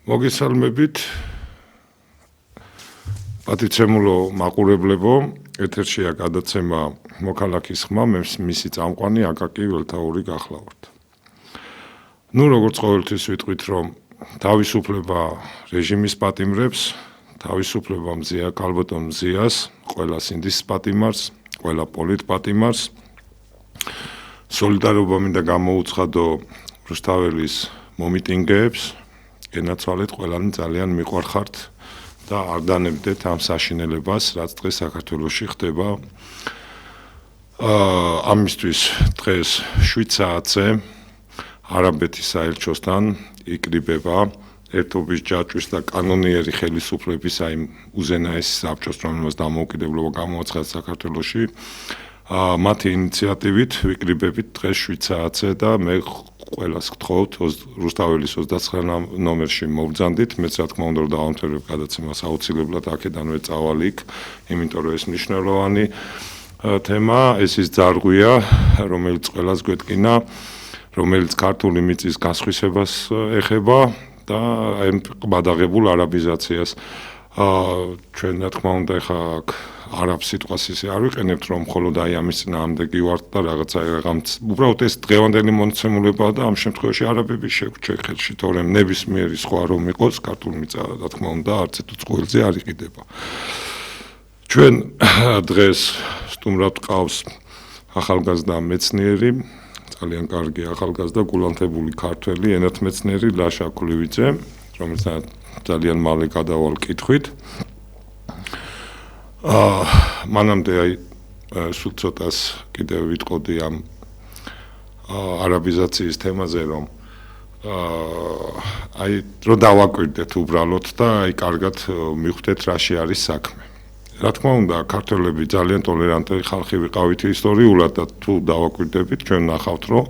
მოგესალმებით პატიცემულო მაყურებლებო, ეთერშია გადაცემა მოქალაქის ხმა, მე მისი წამყვანი აკაკი ველთაური გახლავართ. როგორც ყოველთვის ვიტყვით, რომ თავისუფლება რეჟიმის პატიმრებს, თავისუფლება მზია ქალბატონ მზიას, ყველა სინდის პატიმარს, ყველა პოლიტპატიმარს. სოლიდარობა მინდა გამოუცხადო რუსთაველის მომიტინგეებს, ენაცვალეთ ყველანი ძალიან მიყვარხართ და არ დანებდეთ ამ საშინელებას, რაც დღეს საქართველოში ხდება. ამისთვის დღეს 7 საათზე არაბეთის საელჩოსთან იკრიბება ერთობის ჯაჭვის და კანონიერი ხელისუფლების აი უზენაესი საბჭოს, რომელმაც დამოუკიდებლობა გამოაცხადა საქართველოში. მათი ინიციატივით ვიკრიბებით დღეს 7 საათზე და მე ყველას გთხოვთ რუსთაველის 29 ნომერში მოვბრძანდით, მეც რა თქმა უნდა რომ დავამთავრებ გადაცემას აუცილებლად აქედანვე წავალ იქ, იმიტომ რომ ეს მნიშვნელოვანი თემა, ეს ის ძარღვია, რომელიც ყველას გვეტკინა, რომელიც ქართული მიწის გასხვისებას ეხება და აი ყბადაღებულ არაბიზაციას. ჩვენ რა თქმა უნდა ხა არაბ სიტყვას ისე არ ვიყენებთ, რომ მხოლოდ აი ამის წინააღმდეგი ვართ და უბრალოდ ეს დღევანდელი მონაცემულებაა და ამ შემთხვევაში არაბები შეგვჭე ხელში, თორემ ნებისმიერი სხვა რომ იყოს, ქართული მიწა რა თქმა უნდა არც თუ წყვილზე არ იყიდება. ჩვენ დღეს სტუმრად ყავს ახალგაზრდა მეცნიერი, ძალიან კარგი ახალგაზრდა გულანთებული ქართველი ენათმეცნიერი ლაშა კვლივიძე, რომელიც ძალიან მალე გადავალ კითხვით. მანამდე აი სულ ცოტას კიდევ ვიტყოდი ამ არაბიზაციის თემაზე, რომ აი რო დავაკვირდეთ უბრალოდ და აი კარგად მივხვდეთ რაში არის საქმე. რა თქმა უნდა, ქართველები ძალიან ტოლერანტი ხალხი ვიყავით ისტორიულად და თუ დავაკვირდებით, ჩვენ ნახავთ, რომ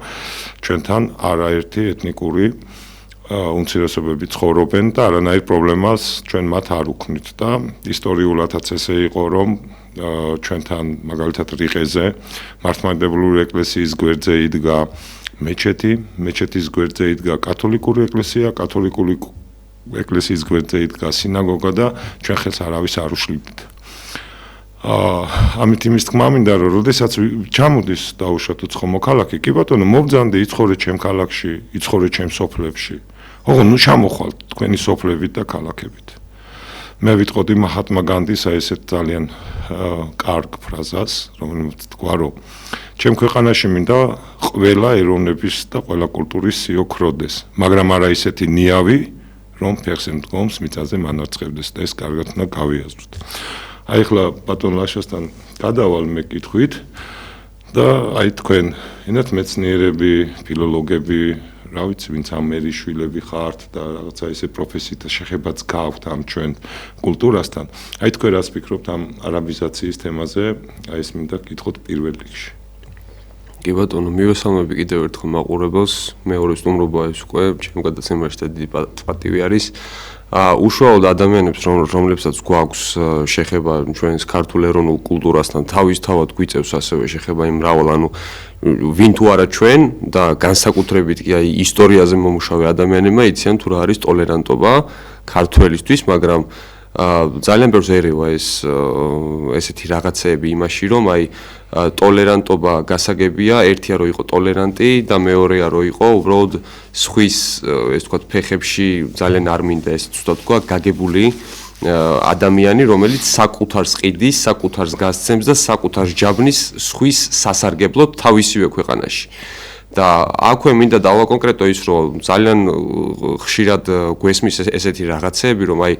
ჩვენთან არაერთი ეთნიკური უმცირესობები ცხოვრობენ და არანაირ პრობლემას ჩვენ მათ არ უქმნით და ისტორიულადაც ესე იყო, რომ ჩვენთან მაგალითად რიყეზე მართლმადიდებლური ეკლესიის გვერდზე იდგა მეჩეთი, მეჩეთის გვერდზე იდგა კათოლიკური ეკლესია, კათოლიკური ეკლესიის გვერდზე იდგა სინაგოგა და ჩვენ ხელს არავის არ უშლიდით. ამით იმის თქმა მინდა, რომ როდესაც ჩამოდის დაუშვათ უცხო მოქალაქე, კი ბატონო, მობძანდი იცხოვრე ჩემ ქალაქში, იცხოვრე ჩემ სოფლებში. ოღონდ ჩამოხვალ თქვენი სოფლებით და ქალაქებით. მე ვიტყოდი მაჰატმა განდის ესეთ ძალიან კარგ ფრაზას, რომელიც თქვა, რომ ჩემ ქვეყანაში მინდა ყველა ეროვნების და ყველა კულტურის სიოქროდეს, მაგრამ არა ისეთი ნიავი, რომ ფეხზე მდგომს მიწაზე მანარცხებდეს და ეს კარგად უნდა გავიაზროთ. აი ახლა ბატონ ლაშასთან გადავალ მე კითხვით და აი თქვენ ენათმეცნიერები, ფილოლოგები, რა ვიცი, ვინც ამერის შვილები ხართ და რაღაცა ესე პროფესიით შეხებაც გაქვთ ამ ჩვენ კულტურასთან. აი თქვენ რას ფიქრობთ ამ არაბიზაციის თემაზე? აი ეს მინდა გკითხოთ პირველ რიგში. კი ბატონო, მივესალმები კიდევ ერთხელ მაყურებელს. მეორე სტუმრობა ეს უკვე ჩემ გადაცემაში და დიდი პატივი არის. უშუალოდ ადამიანებს, რომლებსაც გვაქვს შეხება ჩვენს ქართულ ეროვნულ კულტურასთან, თავისთავად გვიწევს ასევე შეხება იმ მრავალ, ვინ თუ არა ჩვენ და განსაკუთრებით კი აი ისტორიაზე მომუშავე ადამიანებმა იციან თუ რა არის ტოლერანტობა ქართველისთვის, მაგრამ ძალიან ბევრს ერევა ესეთი რაღაცეები იმაში, რომ აი ტოლერანტობა გასაგებია, ერთია რომ იყო ტოლერანტი და მეორეა რომ იყო უბრალოდ სხვის ეს თქვა ფეხებში ძალიან არ მინდა ეს ცუდად თქვა გაგებული ადამიანი, რომელიც საკუთარს ყიდის, საკუთარს გასცემს და საკუთარს ჯაბნის სხვის სასარგებლოდ თავისივე ქვეყანაში. და აქვე მინდა დავაკონკრეტო ის, რომ ძალიან ხშირად გვესმის ესეთი რაღაცეები, რომ აი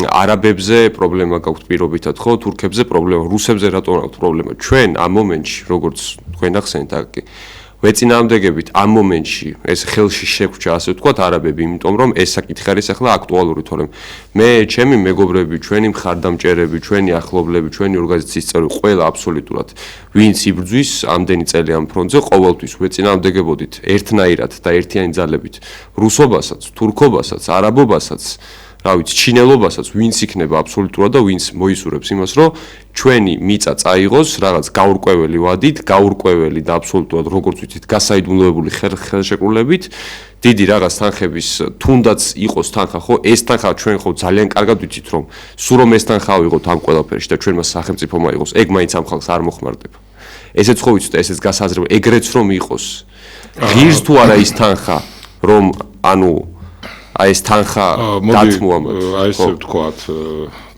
არაბებზე პრობლემა გაქვთ პირობითად, ხო, თურქებზე პრობლემა, რუსებზე რატომ აქვს პრობლემა. ჩვენ ამ მომენტში, როგორც თქვენ ახსენეთ, აკი ვეწინააღმდეგებით ამ მომენტში ეს ხელში შეგვჭა, ასე ვთქვათ, არაბები, იმიტომ რომ ეს საკითხი არის ახლა აქტუალური, თორემ მე, ჩემი მეგობრები, ჩვენი მხარდამჭერები, ჩვენი ახლობლები, ჩვენი ორგანიზაციის წევრები, ყველა აბსოლუტურად ვინც იბრძვის ამდენი წელი ამ ფრონტზე, ყოველთვის ვეწინააღმდეგებოდით ერთნაირად და ერთიანი ძალებით რუსობასაც, თურქობასაც, არაბობასაც რა ვიცი, ჩინელობასაც ვინც იქნება აბსოლუტურად და ვინც მოისურვებს იმას, რომ ჩვენი მიწა წაიღოს რაღაც გაურკვეველი ვადით, გაურკვეველი და აბსოლუტურად როგორც ვიცით, გასაიდუმლოებული ხელშეკრულებით, დიდი რაღაც თანხების თუნდაც იყოს თანხა, ხო, ეს თანხა ჩვენ ხო ძალიან კარგად ვიცით, რომ სულ რომ ეს თანხა ავიღოთ ამ ყველაფერში და ჩვენმა სახელმწიფომ აიღოს, ეგ მაინც ამ ხალხს არ მოხმარდება. ესეც ხო ვიცით და ესეც გასაზრება, ეგრეც რომ იყოს. ღირს თუ არა ის თანხა, რომ ანუ აი ეს თანხა დათმო ამათ. აი ესე ვთქვათ,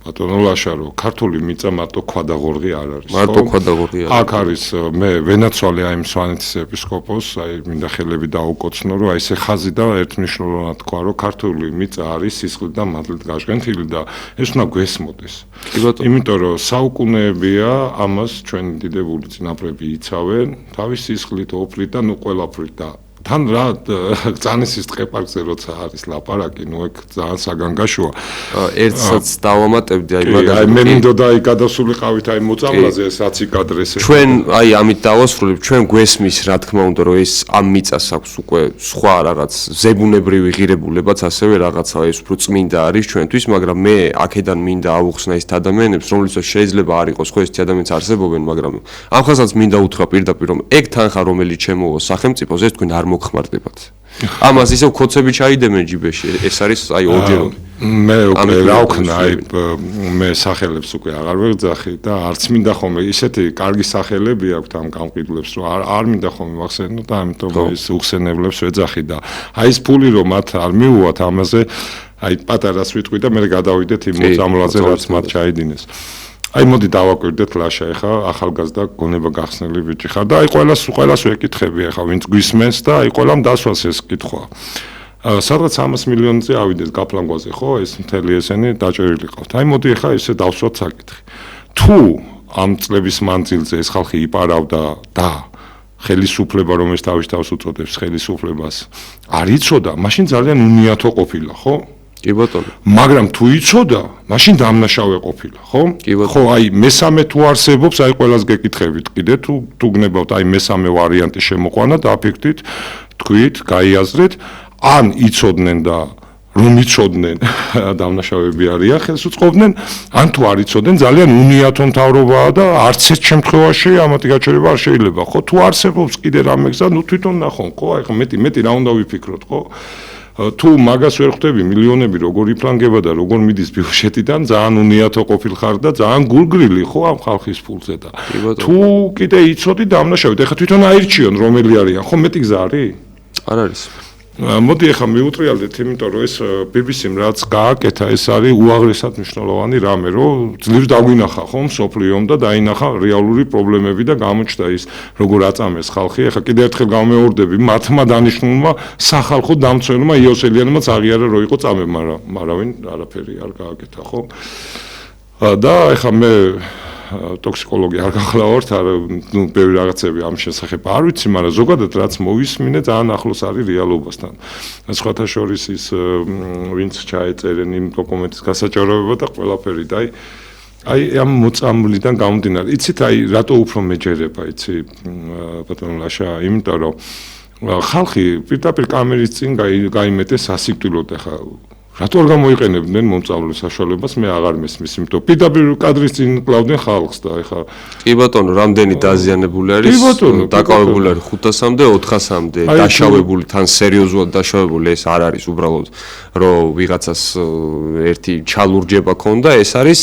ბატონო ლაშარო, ქართული მიწა მარტო ქვადაღორღი არ არის. მარტო ქვადაღორღი არ არის. აქ არის მე ვენაცვალე აი სვანეთის ეპისკოპოსს, აი მინდა ხელები დაუკოცნო, რომ აი ესე ხაზი და ერთმნიშვნელოვნად თქვა, რომ ქართული მიწა არის სისხლით და მადლით გაშგენთილი და ეს უნდა გვესმოდეს. კი ბატონო. იმიტომ რომ საუკუნეებია ამას ჩვენი დიდებული წინაპრები იცავენ, თავის სისხლით, ოფლით და ნუ ყველაფრით და თან რა წანისის ტყეპარკზე როცა არის ლაპარაკი, ნუ ეგ ძალიან საგანგაშოა. ერთსაც დავამატებდი აი მაგალითად. აი მე მინდოდა აი გადასულიყავით აი მოწამლაზე ესაც იკადრეს. ჩვენ აი ამით დავასრულებ, ჩვენ გვესმის რა თქმა უნდა, რომ ეს ამ მიწას აქვს უკვე სხვა რაღაც ზებუნებრივი ღირებულებაც, ასევე რაღაცა ეს უფრო წმინდა არის ჩვენთვის, მაგრამ მე აქედან მინდა ავუხსნა ის ადამიანებს, რომლებსაც შეიძლება არ იყოს ხო ეს ადამიანს არსებობენ, მაგრამ ამ ხალხსაც მინდა უთხრა პირდაპირ, რომ ეგ თანხა რომელიც შემოვა სახელმწიფოს, ეს თქვენ არ მოგხმარდებათ. ამას ისევ ქოცები ჩაიდებენ ჯიბეში, ეს არის აი ორჯეროდი. მე უკვე რა ვქნა, აი მე სახელებს უკვე აღარ ვეძახი და არც მინდა ხოლმე ისეთი კარგი სახელები აქვთ ამ გამყიდვლებს, რომ არ მინდა ხოლმე ვახსენო და ამიტომ ის უხსენებლებს ვეძახი და აი ეს ფული რომ მათ არ მიუვათ ამაზე, აი პატარას ვიტყვი და მე გადავიდეთ იმ მოწამლაზე, რაც მათ ჩაიდინეს. აი მოდი დავაკვირდეთ ლაშა ეხა ახალგაზრდა გონება გახსნილი ბიჭი ხარ და აი ყველას ვეკითხები ეხა ვინც გვისმენს და აი ყველამ დასვას ეს კითხვა. სადღაც 100 მილიონზე ავიდეს გაფლანგვაზე ხო ეს მთელი ესენი დაჭერილი ყავთ. აი მოდი ეხა ესე დავსვათ საკითხი. თუ ამ წლების მანძილზე ეს ხალხი იპარავდა და ხელისუფლება რომ ეს თავის თავს უწოდებს ხელისუფლებას არ იცოდა, მაშინ ძალიან უნიათო ყოფილა, ხო? კი ბატონო. მაგრამ თუ იცოდა, მაშინ დამნაშავე ყოფილა, ხო? ხო, აი მესამე თუ არსებობს, აი ყველას გეკითხებით კიდე თუ გნებავთ აი მესამე ვარიანტი შემოყვანა და აფექტით თქვით, გაიაზრეთ, ან იცოდნენ და რომ იცოდნენ დამნაშავეები არიან, ხელს უწყობდნენ, ან თუ არ იცოდნენ, ძალიან უნიათო მთავრობაა და არც ერთ შემთხვევაში ამათი გაჩერება არ შეიძლება, ხო? თუ არსებობს კიდე რამე გზა, ნუ თვითონ ნახონ, ხო? აი ხა მეტი რა უნდა ვიფიქროთ, ხო? თუ მაგას ვერ ხვდები მილიონები როგორ იფლანგება და როგორ მიდის ბიუჯეტიდან ძალიან უნიათო ყოფილხარ და ძალიან გულგრილი ხო ამ ხალხის ფულზე და თუ კიდე იცოდი დამნაშავედ ეხლა თვითონ აირჩიონ რომელი არიან ხო მეტი გზა არის? არ არის. მოდი ეხლა მიუტრიალდეთ იმიტომ რომ ეს BBC-მ რაც გააკეთა ეს არის უაღრესად მნიშვნელოვანი რამე რომ ძლივს დაგვინახა ხო მსოფლიომ და დაინახა რეალური პრობლემები და გამოჩნდა ის როგორ აწამეს ხალხი ეხლა კიდევ ერთხელ გამეორდები მათმა დანიშნულმა სახალხო დამცველმა იოსელიანებმაც აღიარა რომ იყო წამე მაგრამ არაფერი არ გააკეთა ხო და ეხლა მე ტოქსიკოლოგი არ გახლავართ, ნუ ბევრი რაღაცები ამ შესახებ არ ვიცი, მაგრამ ზოგადად რაც მოვისმინე, ძალიან ახლოს არის რეალობასთან. სხვათა შორის ის ვინც ჩაეწერენ იმ დოკუმენტის გასაჭაროება და ყველაფერი და აი ამ მოწამვლიდან გამომდინარე. იცით, აი რატო უფრო მეჯერება, იცი, ბატონო ლაშა, იმიტომ რომ ხალხი პირდაპირ კამერის წინ გაიმეტეს სასიკვდილოდ ახლა რატო არ გამოიყენებდნენ მომწავლების საშუალებას მე აღარ მესმის იმიტომ პირდაპირ კადრის წინ კლავდნენ ხალხს და ეხა კი ბატონო რამდენი დაზიანებული არის დაკავებული არის 500-მდე 400-მდე დაშავებული თან სერიოზულად დაშავებული ეს არ არის უბრალოდ რომ ვიღაცას ერთი ჩალურჯება ქონდა ეს არის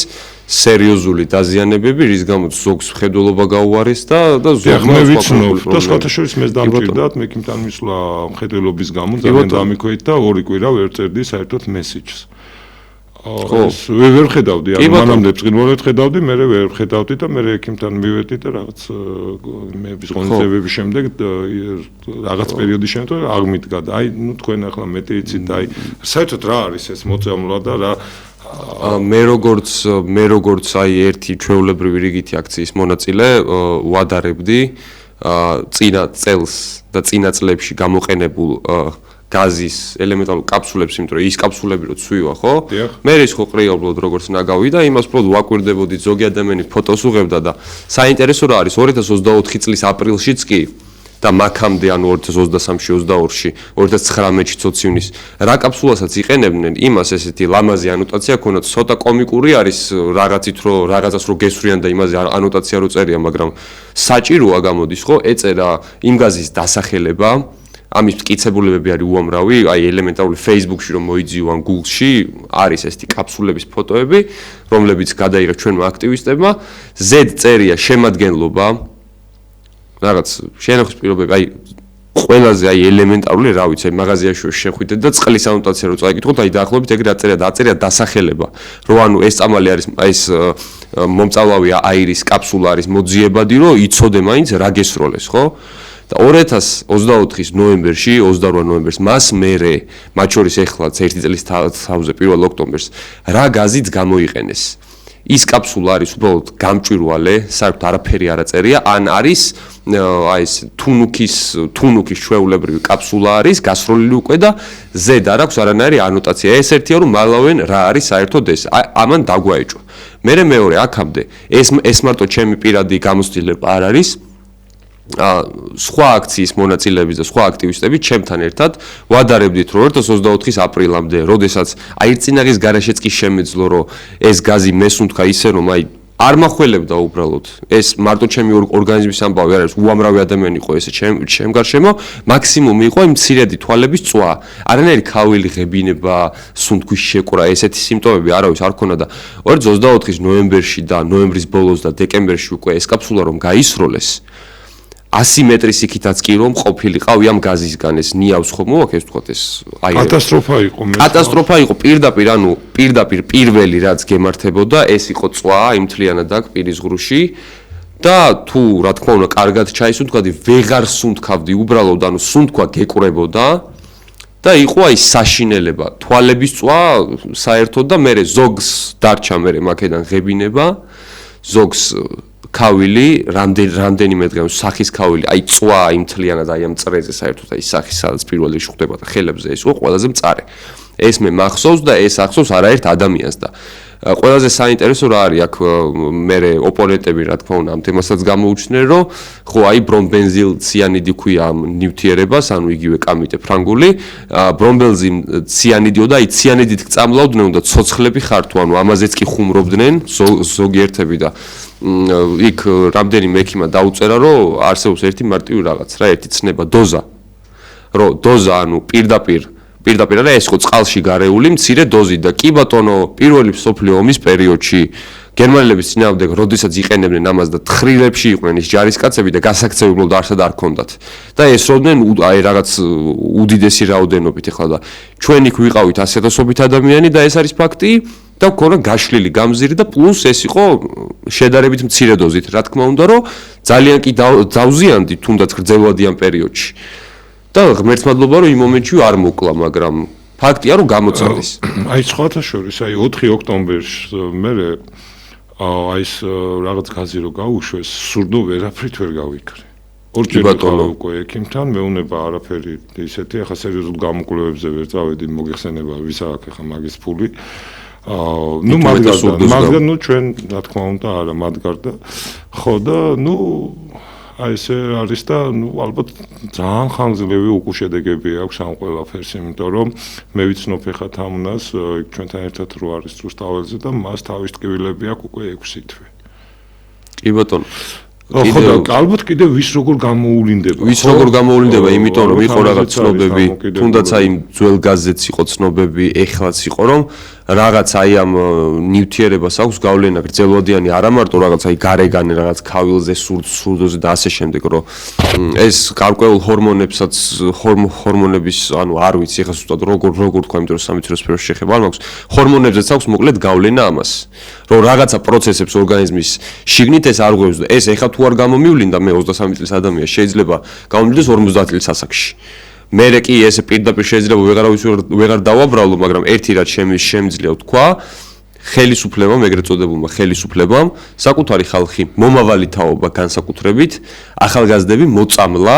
სერიოზული დაზიანებები რის გამოც ზოგს მხედველობა გაუარეს და ზოგს მე ვიცნობ და სხვათა შორის მე დამჭირდათ მე კიმთან მისვლა მხედველობის გამო ძალიან დამიქვეით და ორი კვირა ვერ წერდი საერთოდ მესიჯს ეს ვერ ხედავდი ანუ მანამდე წინვალეთ ხედავდი მე ვერ ხედავდი და მე ექიმთან მივედი და რაღაც მე ბიზღონისებების შემდეგ რაღაც პერიოდის შემდეგ აღმიდგა და აი ნუ თქვენ ახლა მეტი იცით და აი საერთოდ რა არის ეს მოწამვლა და რა მე როგორც აი ერთი ჩვეულებრივი რიგითი აქციის მონაწილე ვადარებდი წინა წელს და წინა წლებში გამოყენებულ გაზის ელემენტარულ კაფსულებს, იმიტომ რომ ის კაფსულები რო ცვივა, ხო? მე ის ხო ყრიობლოდ როგორც ნაგავი და იმას უფრო ვაკვირდებოდი ზოგი ადამიანი ფოტოს უღებდა და საინტერესო რა არის 2024 წლის აპრილშიც კი და მაქამდე ანუ 2023-ში 22-ში 2019-ში ცოციუნის რა კაფსულასაც იყენებდნენ იმას ესეთი ლამაზი ანოტაცია ქონდა ცოტა კომიკური არის რაღაცით რომ რაღაცას რო გესვრიან და იმაზე ანოტაცია რო წერია მაგრამ საჭიროა გამოდის ხო ეწერა იმ გაზის დასახელება ამის მტკიცებულებები არის უამრავი აი ელემენტარული Facebook-ში რომ მოიძიო ან Google-ში არის ესეთი კაფსულების ფოტოები რომლებიც გადაიღეს ჩვენმა აქტივისტებმა Z წერია შემადგენლობა რაღაც შენახვის პირობები აი ყველაზე აი ელემენტარული რა ვიცი მაღაზიაში შეხვიდეთ და წყლის ანოტაცია რო წაიკითხოთ აი დაახლოებით ეგრე დაწერია დასახელება რომ ანუ ეს წამალი არის ეს მომწავლავია აირის კაფსულა არის მოძიებადი რომ იცოდე მაინც რა გესროლეს ხო და 2024-ის ნოემბერში 28 ნოემბერს მას მერე მათ შორის ეხლაც ერთი წლის თავზე 1 ოქტომბერს რა გაზიც გამოიყენეს ის კაფსულა არის უბრალოდ გამჭვირვალე, საერთოდ არაფერი არ აწერია, ან არის აი ეს თუნუქის ჩვეულებრივი კაფსულა არის, გასროლილი უკვე და ზედ არ აქვს არანაირი ანოტაცია. ეს ერთია რომ მალავენ რა არის საერთოდ ეს. ამან დაგვაეჭვა. მეორე აქამდე ეს მარტო ჩემი პირადი გამოცდილება არ არის. სხვა აქციის მონაწილეები და სხვა აქტივისტები ჩემთან ერთად ვადარებდით რომ 2024-ის აპრილამდე, როდესაც აირწინაღის გარეშეც კი შემეძლო რომ ეს გაზი მესუნთქა ისე რომ აი არ מחველებდა უბრალოდ ეს მარტო ჩემი ორგანიზმის ამბავი არ არის უამრავი ადამიანი იყო ესე ჩემ გარშემო მაქსიმუმი იყო იმ მცირედი თვალების წვა არანაირი ქავილი ღებინება სუნთქვის შეკვრა ესეთი სიმპტომები არავის არ ქონდა და 2024-ის ნოემბერში და ნოემბრის ბოლოს და დეკემბერში უკვე ეს კაფსულა რომ გაისროლეს 100 მეტრის იქითაც კი რომ ყოფილიყავი ამ გაზისგან ეს ნიავს ხომ მოაქვს თქვა ეს აი კატასტროფა იყო პირდაპირ ანუ პირდაპირ პირველი რაც გემართებოდა ეს იყო წვა იმ მთლიანად აქ პირის ღრუში და თუ რა თქმა უნდა კარგად ჩაისუნთქავდი ვეღარ სუნთქავდი უბრალოდ ანუ სუნთქვა გეკვრებოდა და იყო აი საშინელება თვალების წვა საერთოდ და მე ზოგს დარჩა მე მაქედან ღებინება ზოგს ქავილი რამდენიმე დღე სახის ქავილი აი წვა იმ მთლიანად აი ამ წრეზე საერთოდ აი სახის სადაც პირველ რიგში ხდება და ხელებზე ეს იყო ყველაზე მწარე ეს მე მახსოვს და ეს ახსოვს არაერთ ადამიანს და ყველაზე საინტერესო რა არის აქ მე ოპონენტები რა თქმა უნდა ამ თემასაც გამოუჩნდნენ რომ ხო აი ბრომბენზილ ციანიდი ქვია ამ ნივთიერებას ანუ იგივე კამიტე ფრანგული ბრომბენზილ ციანიდიო და აი ციანიდით წამლავდნენ და ცოცხლები ხართო ანუ ამაზეც კი ხუმრობდნენ ზოგიერთები და იქ რამდენიმე ექიმა დაუწერა რომ არსებობს ერთი მარტივი რაღაც რა ერთი ცნება დოზა რომ დოზა ანუ პირდაპირ არა ეს ხო წყალში გარეული მცირე დოზი და კი ბატონო პირველი მსოფლიო ომის პერიოდში გერმანელების წინააღმდეგ როდესაც იყენებდნენ ამას და თხრილებში იყვნენ ის ჯარისკაცები და გასაქცევი უბრალოდ არსად არ ქონდათ და ესროდნენ აი რაღაც უდიდესი რაოდენობით ეხლა და ჩვენ იქ ვიყავით 100,000-ობით ადამიანი და ეს არის ფაქტი და ქონა გაშლილი გამზირი და პლუს ეს იყო შედარებით მცირე დოზით რა თქმა უნდა რომ ძალიან კი დავზიანდი თუნდაც გრძელვადი ამ პერიოდში და ღმერთმადლობა რომ იმ მომენტში არ მოკლა მაგრამ ფაქტია რომ გამოცხადეს აი სხვათა შორის აი 4 ოქტომბერს მე აი ეს რაღაც გაზი რო გაუშვეს სურდო ვერაფრით ვერ გავიქრე ორჯერ უკვე ექიმთან მეუნება არაფერი ისეთი ახლა სერიოზულ გამოკვლევებზე ვერ წავედი მოგეხსენება ვის აქვს ახლა მაგის ფული ну მაგდა ну ჩვენ რა თქმა უნდა არა მაგდა ხო და ну აი ესე არის და ну ალბათ ძალიან ხანგრძლივი უკუშედეგები აქვს ამ ყველაფერს იმიტომ რომ მე ვიცნობ ეხა თამუნას ჩვენთან ერთად რო არის რუსთაველზე და მას თავის ტკივილები აქვს უკვე 6 თვე კი ბატონო ხო და ალბათ კიდე ვის როგორ გამოულინდება იმიტომ რომ იყო რაღაც ცნობები თუნდაც აი ძველ გაზეთს იყო ცნობები ეხლაც იყო რომ რაღაც აი ამ ნივთიერებას აქვს გავლენა გრძელვადიანი არა მარტო რაღაც აი გარეგანი რაღაც ქავილზე სურდოზე და ასე შემდეგ რომ ეს გარკვეულ ჰორმონებსაც ჰორმონების ანუ არ ვიცი ეხლა ზუსტად როგორ თქვა იმიტომ რომ სამი თვეში სფეროში შეხება არ მაქვს ჰორმონებზეც აქვს მოკლედ გავლენა ამას რომ რაღაცა პროცესებს ორგანიზმის შიგნით ეს არ ღვევს და ეს ეხლა თუ არ გამომივლინდა მე 23 წლის ადამიანს შეიძლება გამომივლიდეს 50 წლის ასაკში მე კი ესე პირდაპირ შეიძლება ვეღარ დავაბრალო მაგრამ ერთი რაც შემიძლია ვთქვა ხელისუფლებამ ეგრეთ წოდებულმა ხელისუფლებამ საკუთარი ხალხი მომავალი თაობა განსაკუთრებით ახალგაზრდები მოწამლა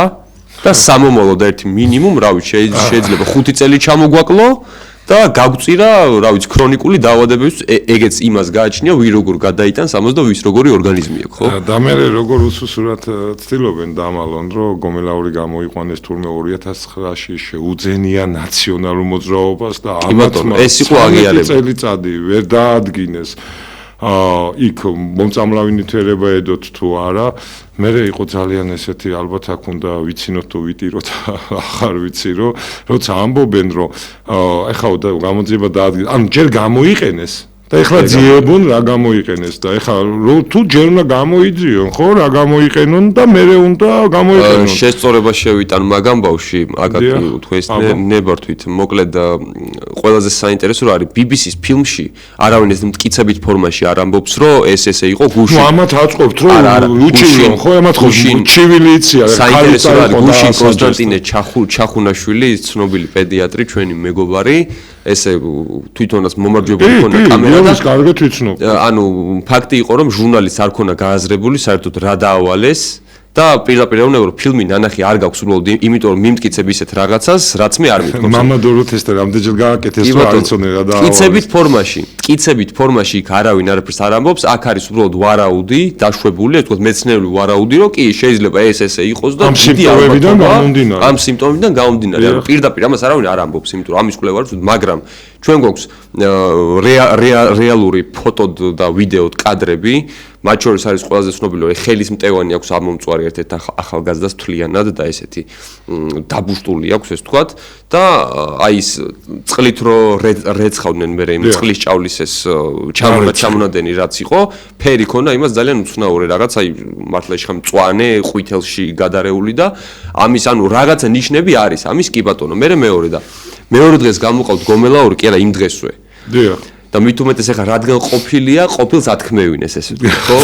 და სამომავლოდ ერთი მინიმუმ რავი შეიძლება 5 წელი ჩამოგვაკლო და გაგვწირა, რა ვიცი, ქრონიკული დაავადებების ეგეც იმას გააჩნია, ვინ როგორ გადაიტანს ამას და ვის როგორი ორგანიზმი აქვს, ხო? და მე როგორ უსუსურად ცდილობენ დამალონ, რომ გომელაური გამოიყვანეს თურმე 2009-ში შეუძენია ნაციონალურ მოძრაობას და ამათმა ეს იყო აღიარება. წელიწადი ვერ დაადგინეს. იქ მომწამლავი ნივთიერება ედოთ თუ არა, მე იყო ძალიან ესეთი ალბათ აქ უნდა ვიცინოთ თუ ვიტიროთ, ახარ ვიცი რომ როცა ამბობენ რომ ეხლა გამოძიება დაადგინეს, ანუ ჯერ გამოიყენეს და ეხლა ძიებონ რა გამოიყენეს და ეხლა თუ ჯერ უნდა გამოიძიონ, ხო, რა გამოიყენონ და მერე უნდა გამოიყენონ. შესწორება შევიტან მაგამ ბავში, აკაკი თქვენს ნებართვით. მოკლედ ყველაზე საინტერესო რა არის BBC-ს ფილმში არავინ ეს მტკიცებით ფორმაში არ ამბობს რომ ეს ესე იყო გუში. ნუ ამათ აწყობთ რომ უჩივიონ, ხო, ამათ ხო ჩივილი იცია, საინტერესო რა არის გუშინ კონსტანტინე ჩახუნაშვილი, ცნობილი პედიატრი, ჩვენი მეგობარი ესე თვითონაც მომარჯვებული ქონა კამერა და კარგად ვიცნობ. ანუ ფაქტი იყო რომ ჟურნალისტს არ ქონა გააზრებული საერთოდ რა დაავალეს და პირდაპირ ეუბნება რომ ფილმი ნანახი არ გაქვს უბრალოდ იმიტომ რომ მიმტკიცებ ისეთ რაღაცას რაც მე არ მithქვს. მამა დოროთესთან რამდენჯერ გააკეთეს რომ არ იცოდნენ რა დაავალეს. მტკიცებით ფორმაში იქ არავინ არაფერს არ ამბობს, აქ არის უბრალოდ ვარაუდი, დაშვებული, ეს თქო მეცნიერული ვარაუდი, რომ კი შეიძლება ეს ესე იყოს და ამ სიმპტომებიდან გამომდინარე. ამ სიმპტომებიდან გამომდინარე, ანუ პირდაპირ ამას არავინ არ ამბობს, იმიტომ რომ ამის კვლევა არის, მაგრამ ჩვენ გვაქვს რეალური ფოტო და ვიდეო კადრები, მათ შორის არის ყველაზე ცნობილი, რომ ხელის მტევანი აქვს ამომწვარი ერთ-ერთ ახალგაზრდას თვლიანად და ესეთი დაბუშტული აქვს ეს თქვათ და აი ეს წყლით რო რეცხავდნენ მე იმ წყლის ჭავლის ეს ჩამონადენი რაც იყო, ფერი ქონა იმას ძალიან უცნაური რაღაც, აი მართლა შეხა მწვანე, ყვითელში გადარეული და ამის ანუ რაღაცა ნიშნები არის ამის კი ბატონო, მეორე დღეს გამოვყავთ გომელაური, კი არა იმ დღესვე. დიახ. და მით უმეტეს ახლა რადგან ყოფილია, ყოფილს ათქმევინეს ესე ვთქვი, ხო?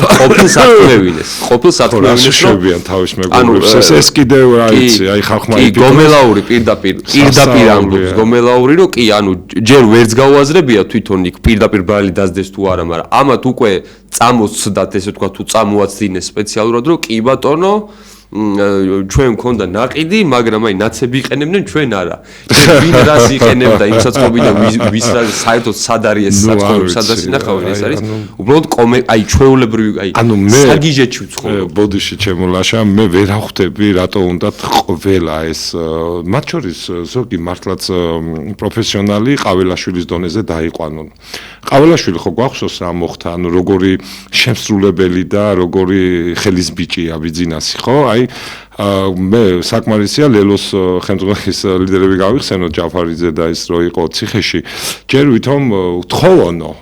ყოფილს ათქმევინეს შეშებიან თავის მეგობრებს. ეს კიდევ რა იცი, აი ხალხმა კი გომელაური პირდაპირ ამბობს გომელაური, რომ კი, ანუ ჯერ ვერც გაუაზრებია თვითონ იქ პირდაპირ ბრალი დასდეს თუ არა, მაგრამ ამათ უკვე წამოსცდათ ესე ვთქვა თუ წამოაცდინეს სპეციალურად, რომ კი ბატონო ჩვენ მქონდა ნაყიდი, მაგრამ აი ნაცები იყენებდნენ, ჩვენ არა. ვინ რას იყენებდა იმ საწყობიდან ვის რა საერთოდ სად არის ეს საწყობი, სადაც ინახავენ ეს არის. უბრალოდ აი ჩვეულებრივი აი საგიჟეთში ვცხოვრობ. ბოდიში ჩემო ლაშა, მე ვერ ახვდები რატო უნდათ ყველა ეს მათ შორის ზოგი მართლაც პროფესიონალი ყაველაშვილის დონეზე დაიყვანონ. ყაველაშვილი ხო გვახსოვს რა მოხდა, ანუ როგორი შემსრულებელი და როგორი ხელის ბიჭია ბიძინასი, ხო? აი მე საკმარისია ლელოს ხელმძღვანელის ლიდერები გავიხსენოთ ჯაფარიძე და ის რო იყო ციხეში ჯერ ვითომ თხოვონო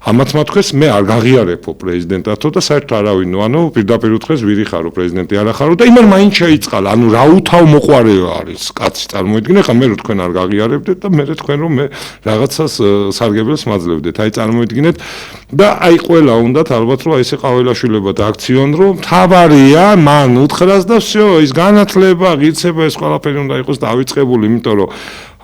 ამათ მათქვეს მე არ გაღიარებო პრეზიდენტათო და საერთოდ არავინო ანუ პირდაპირ უთხრეს ვირი ხარო პრეზიდენტი არა ხარო და იმან მაინც შეიწყალა ანუ რა უთავ მოყვარეო არის კაცი წარმოიდგინე ხა მე რო თქვენ არ გაღიარებდეთ და მე თქვენ რომ მე რაღაცას სარგებელს მაძლევდეთ აი წარმოიდგინეთ და აი ყველა უნდათ ალბათ რომ აი ესე ყაველაშვილება და აქციონ რომ თავარია მან უთხრას და всё ის განათლება ღირსება ეს ყველაფერი უნდა იყოს დავიწყებული იმიტომ რომ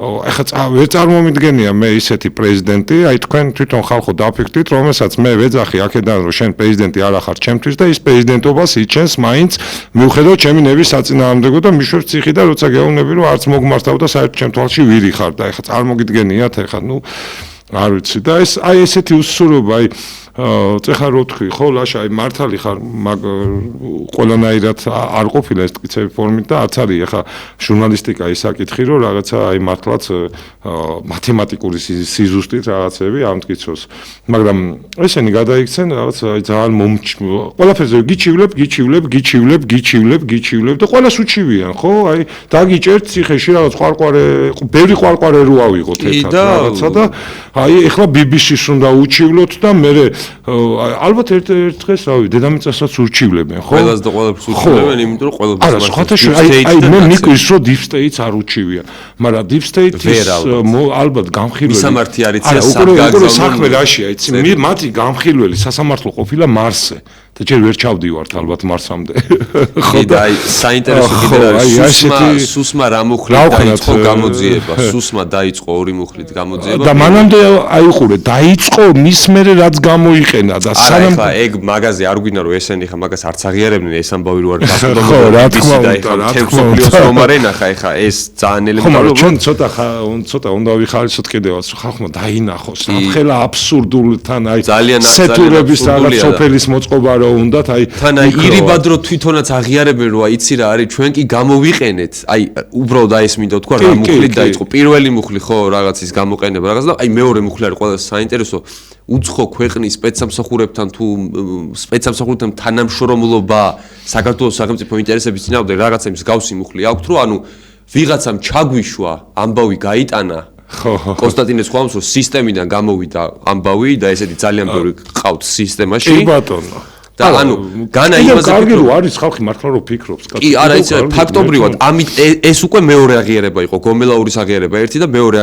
ეხლა ვერ წარმომიდგენია მე ისეთი პრეზიდენტი, აი თქვენ თვითონ ხალხო დაფიქრდით, რომელსაც მე ვეძახი აქედან რომ შენ პრეზიდენტი არ ახარ ჩემთვის და ის პრეზიდენტობას იჩენს მაინც მიუხედავად ჩემი ნების საწინააღმდეგო და მიშვებს ციხი და როცა გეუბნები რომ არც მოგმართავ და საერთოდ ჩემ თვალში ვირი ხარ და ეხლა წარმოგიდგენიათ ეხლა ნუ არ ვიცი და ეს აი ესეთი უსურობა აი წეხა რო თქვი ხო ლაშა აი მართალი ხარ მაგ ყველანაირად არ ყოფილა ეს ტკიცები ფორმით და არც არის ახლა ჟურნალისტიკა ის საკითხი რომ რაღაცა აი მართლაც მათემატიკური სიზუსტით რაღაცები ამტკიცოს მაგრამ ესენი გადაიქცენ რაღაცა აი ძალიან ყველაფერზე გიჩივლებ და ყველას უჩივიან ხო აი დაგიჭერთ ციხეში რაღაც ბევრი ყვარყვარე რო ავიღოთ ერთად რაღაცა და აი ეხლა BBC-ს უნდა უჩივლოთ და მე ალბათ ერთ დღეს რავი დედამიწასაც ურჩივლებენ ხო? ყველას და ყველაფერს ურჩივლებენ, იმიტომ რომ ყველაფერს არა, სხვათა აი მე მიკვის რომ deep state-ს არ ურჩივია, მაგრამ deep state-ის ალბათ გამხილველი მისამართი არის უკვე საქმე რაშია, იცი, მათი გამხილველი სასამართლო ყოფილა მარსზე. და ჯერ ვერ ჩავდივართ ალბათ მარსამდე. ხო და აი საინტერესო კიდე სუსმა რა მუხლით დაიწყო გამოძიება, სუსმა დაიწყო ორი მუხლით გამოძიება. და მანამდე აიყურე, დაიწყო მის მერე რაც გამოიყენა და სანამ ხა ეგ მაგაზე არ გვინდა რომ ესენი ხა მაგას არც აღიარებდნენ ეს ამბავი რო არ გასწრებდა. ხო, რა თქმა უნდა, თემსოფლიოს რომარენა ხა ეხა ეს ძალიან ელემენტარული. ჩვენ ცოტა უნდა ვიხარისოთ კიდევაც ხალხმა დაინახოს. რამხელა აბსურდულთან აი სეტურების რაღაც სოფელის მოწყობა რო უნდათ აი თან აი ირიბადრო თვითონაც აღიარებენ რომ აი იცი რა არის ჩვენ კი გამოვიყენეთ აი უბრალოდ აი ეს მინდა თქვა რა მუხლით დაიწყო პირველი მუხლი ხო რაღაცის გამოყენება რაღაც და აი მეორე მუხლი არის ყველა საინტერესო უცხო ქვეყნის სპეცსამსახურებთან თუ სპეცსამსახურებთან თანამშრომლობა საქართველოს სახელმწიფო ინტერესების წინააღმდეგ რაღაცა მსგავსი მუხლი აქვს რომ ანუ ვიღაცამ ჩაგვიშვა ამბავი გაიტანა კონსტანტინეს ხვამს რომ სისტემიდან გამოვიდა ამბავი და ესეთი ძალიან ბევრი ყავთ სისტემაში კი ბატონო და ანუ განა იმაზე კარგი რომ არის ხალხი მართლა რომ ფიქრობს კი არა იცი ფაქტობრივად ამით ეს უკვე მეორე აღიარება იყო გომელაურის აღიარება ერთი და მეორე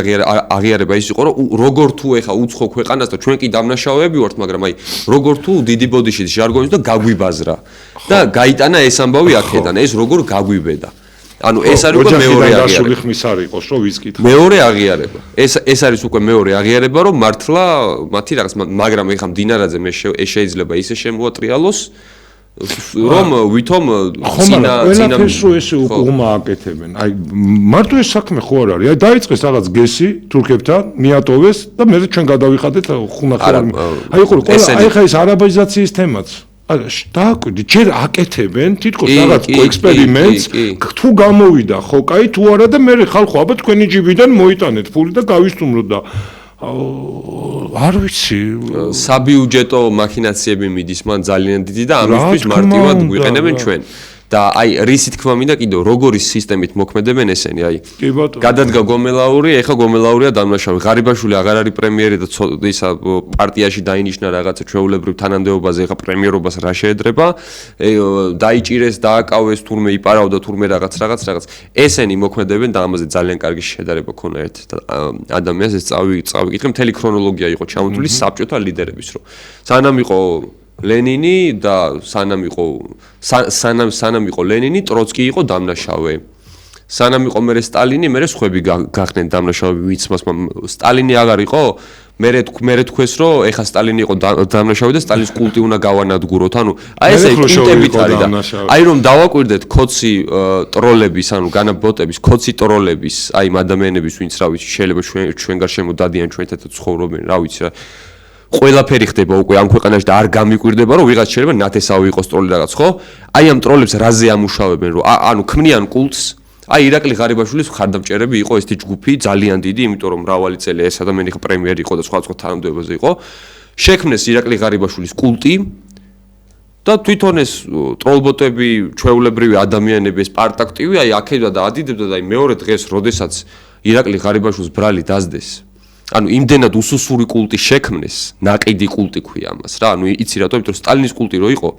აღიარება ის იყო რომ როგორ თუ ეხა უცხო ქვეყანას და ჩვენ კი დამნაშავეები ვართ მაგრამ აი როგორ თუ დიდი ბოდიშის ჟარგონით და გაგვიბაზრა და გაიტანა ეს ამბავი აქედან ეს როგორ გაგვიბედა ანუ ეს არის უკვე მეორე აღიარება. ხმის არ იყოს, რომ ვისკითხო. მეორე აღიარება. ეს არის უკვე მეორე აღიარება, რომ მართლა მათი რაღაც მაგრამ ეხა მდინარაძე მე შეიძლება ისე შემოატრიალოს, რომ ვითომ წინა ეს უმა აკეთებენ. აი მარტო ეს საქმე ხო არ არის. აი დაიწყეს რაღაც გესი თურქებთან, მიატოვეს და მე ჩვენ გადავიხადეთ ხუნახარ. აი ხო ყველა აი ხა ეს არაბიზაციის თემაც დააკვირდი, ჯერ აკეთებენ თითქოს რაღაც ექსპერიმენტს, თუ გამოვიდა ხო, კაი თუ არა და მე ხალხო, აბა თქვენი ჯიბიდან მოიტანეთ ფული და გავისტუმროთ და არ ვიცი, საბიუჯეტო მაქინაციები მიდის მან ძალიან დიდი და ამისთვის მარტივად გვიყენებენ ჩვენ. და აი რისი თქმა მინდა კიდევ როგორი სისტემით მოქმედებენ ესენი აი გადადგა გომელაური ეხა გომელაურია დამნაშავე ღარიბაშვილი აღარ არის პრემიერი და ისა პარტიაში დაინიშნა რაღაცა ჩვეულებრივ თანამდებობაზე ეხა პრემიერობას რა შეედრება დაიჭირეს დააკავეს თურმე იპარავდა თურმე რაღაც ესენი მოქმედებენ და ამაზე ძალიან კარგი შედარება ქონა ერთ ადამიანს ეს წავიკითხე მთელი ქრონოლოგია იყო ჩამოთვლილი საბჭოთა ლიდერების რო სანამ იყო ლენინი და სანამ იყო ლენინი, ტროცკი იყო დამნაშავე. სანამ იყო მერე სტალინი, მერე სხვები გახდნენ დამნაშავე ვიცმას. სტალინი აღარ იყო, მერე თქვეს რომ ეხა სტალინი იყო დამნაშავე და სტალინის კულტი უნდა გავანადგუროთ. ანუ აი ესე კულტებით არის და აი რომ დავაკვირდეთ ქოცი ტროლების, ანუ განაბოტების, ქოცი ტროლების, აი ადამიანების ვინც რა ვიცი, შეიძლება ჩვენ გარშემო დადიან ჩვენთან ცხოვრობენ, რა ვიცი რა. ყველაფერი ხდება უკვე ამ ქვეყანაში და არ გამიკვირდება რომ ვიღაც შეიძლება ნათესავი იყოს ტროლი რაღაც ხო? აი ამ ტროლებს რაზე ამუშავებენ რომ ანუ ქმნიან კულტს. აი ირაკლი ღარიბაშვილის ხარდამჭერები იყო ესეთი ჯგუფი ძალიან დიდი, იმიტომ რომ მრავალი წელი ეს ადამიანი ხა პრემიერი იყო და სხვა თანამდებობაზე იყო. შექმნეს ირაკლი ღარიბაშვილის კულტი და თვითონ ეს ტროლბოტები, ჩვეულებრივი ადამიანები, ეს პარტაქტივი აი აქედან და ადიდებდა და აი მეორე დღეს, როდესაც ირაკლი ღარიბაშვილის ბრალი დასდეს ანუ იმდენად უსუსური კულტი შექმნეს, ნაყიდი კულტი ქვია ამას რა. ანუ იცი რატო? იმიტომ რომ სტალინის კულტი რო იყო,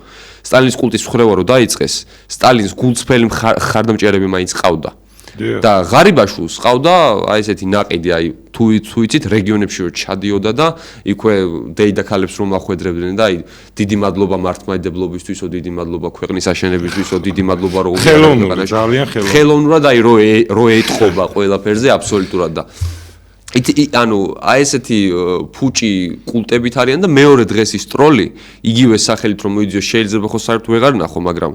სტალინის კულტის ხრევა რო დაიწყეს, სტალინს გულწრფელი ხარდამჭერები მაინც ყავდა. და ღარიბაშვილს ყავდა აი ესეთი ნაყიდი, აი თუ იცით რეგიონებში რო ჩადიოდა და იქვე დეიდაქალებს რომ ახვედრებდნენ და აი დიდი მადლობა მართლმადიდებლობისთვისო, დიდი მადლობა ქვეყნის აშენებისთვისო, დიდი მადლობა რომ ძალიან ხელოვნურად აი რო ეტყობა ყველაფერზე აბსოლუტურად და ანუ აი ესეთი ფუჭი კულტებით არიან და მეორე დღეს ის ტროლი იგივე სახელით რომ მოიძიოს შეიძლება ხო საერთოდ ვეღარ ნახო მაგრამ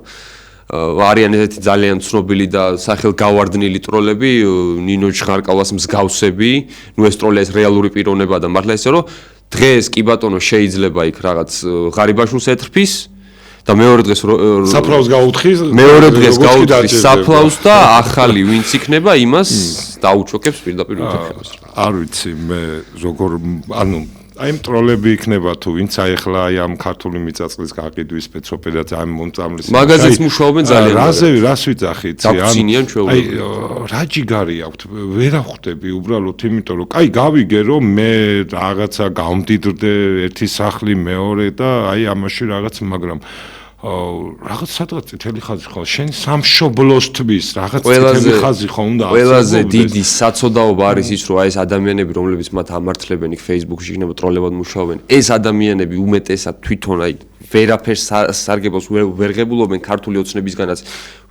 არიან ესეთი ძალიან ცნობილი და სახელგავარდნილი ტროლები ნინო ჩხარკალას მსგავსები ნუ ეს ტროლი ეს რეალური პიროვნება და მართლა ისე რომ დღეს კი ბატონო შეიძლება იქ რაღაც ღარიბაშვილს ეთრფის და მეორე დღეს საფლავს გაუთხის მეორე დღეს გაუთხის საფლავს და ახალი ვინც იქნება იმას დაუჩოქებს პირდაპირ უთხრებას არ ვიცი მე როგორ ანუ აი ამ ტროლები იქნება თუ ვინც აიხლა აი ამ ქართული მიწაწლის გაყიდვის სპეცოპერაც ამ მომწამლის მაგაზეც მუშაობენ ძალიან რას ვიძახით აი რა ჯიგარი აქვთ ვერ ახვდები უბრალოდ იმიტომ რომ აი გავიგე რომ მე რაღაცა გამდიდრდე ერთი სახლი მეორე და აი ამაში რაღაც მაგრამ რაღაც სადღაც წითელი ხაზი ხო შენ სამშობლოსთვის რაღაც წითელი ხაზი ხო უნდა ყველაზე დიდი საწოდაობა არის ის რომ აი ეს ადამიანები რომლებიც მათ ამართლებენ იქ Facebook-ში იქნება ტროლებად მუშაობენ ეს ადამიანები უმეტესად თვითონ აი ვერაფერს სარგებლობს ვერ ღებულობენ ქართული ოცნებისგანაც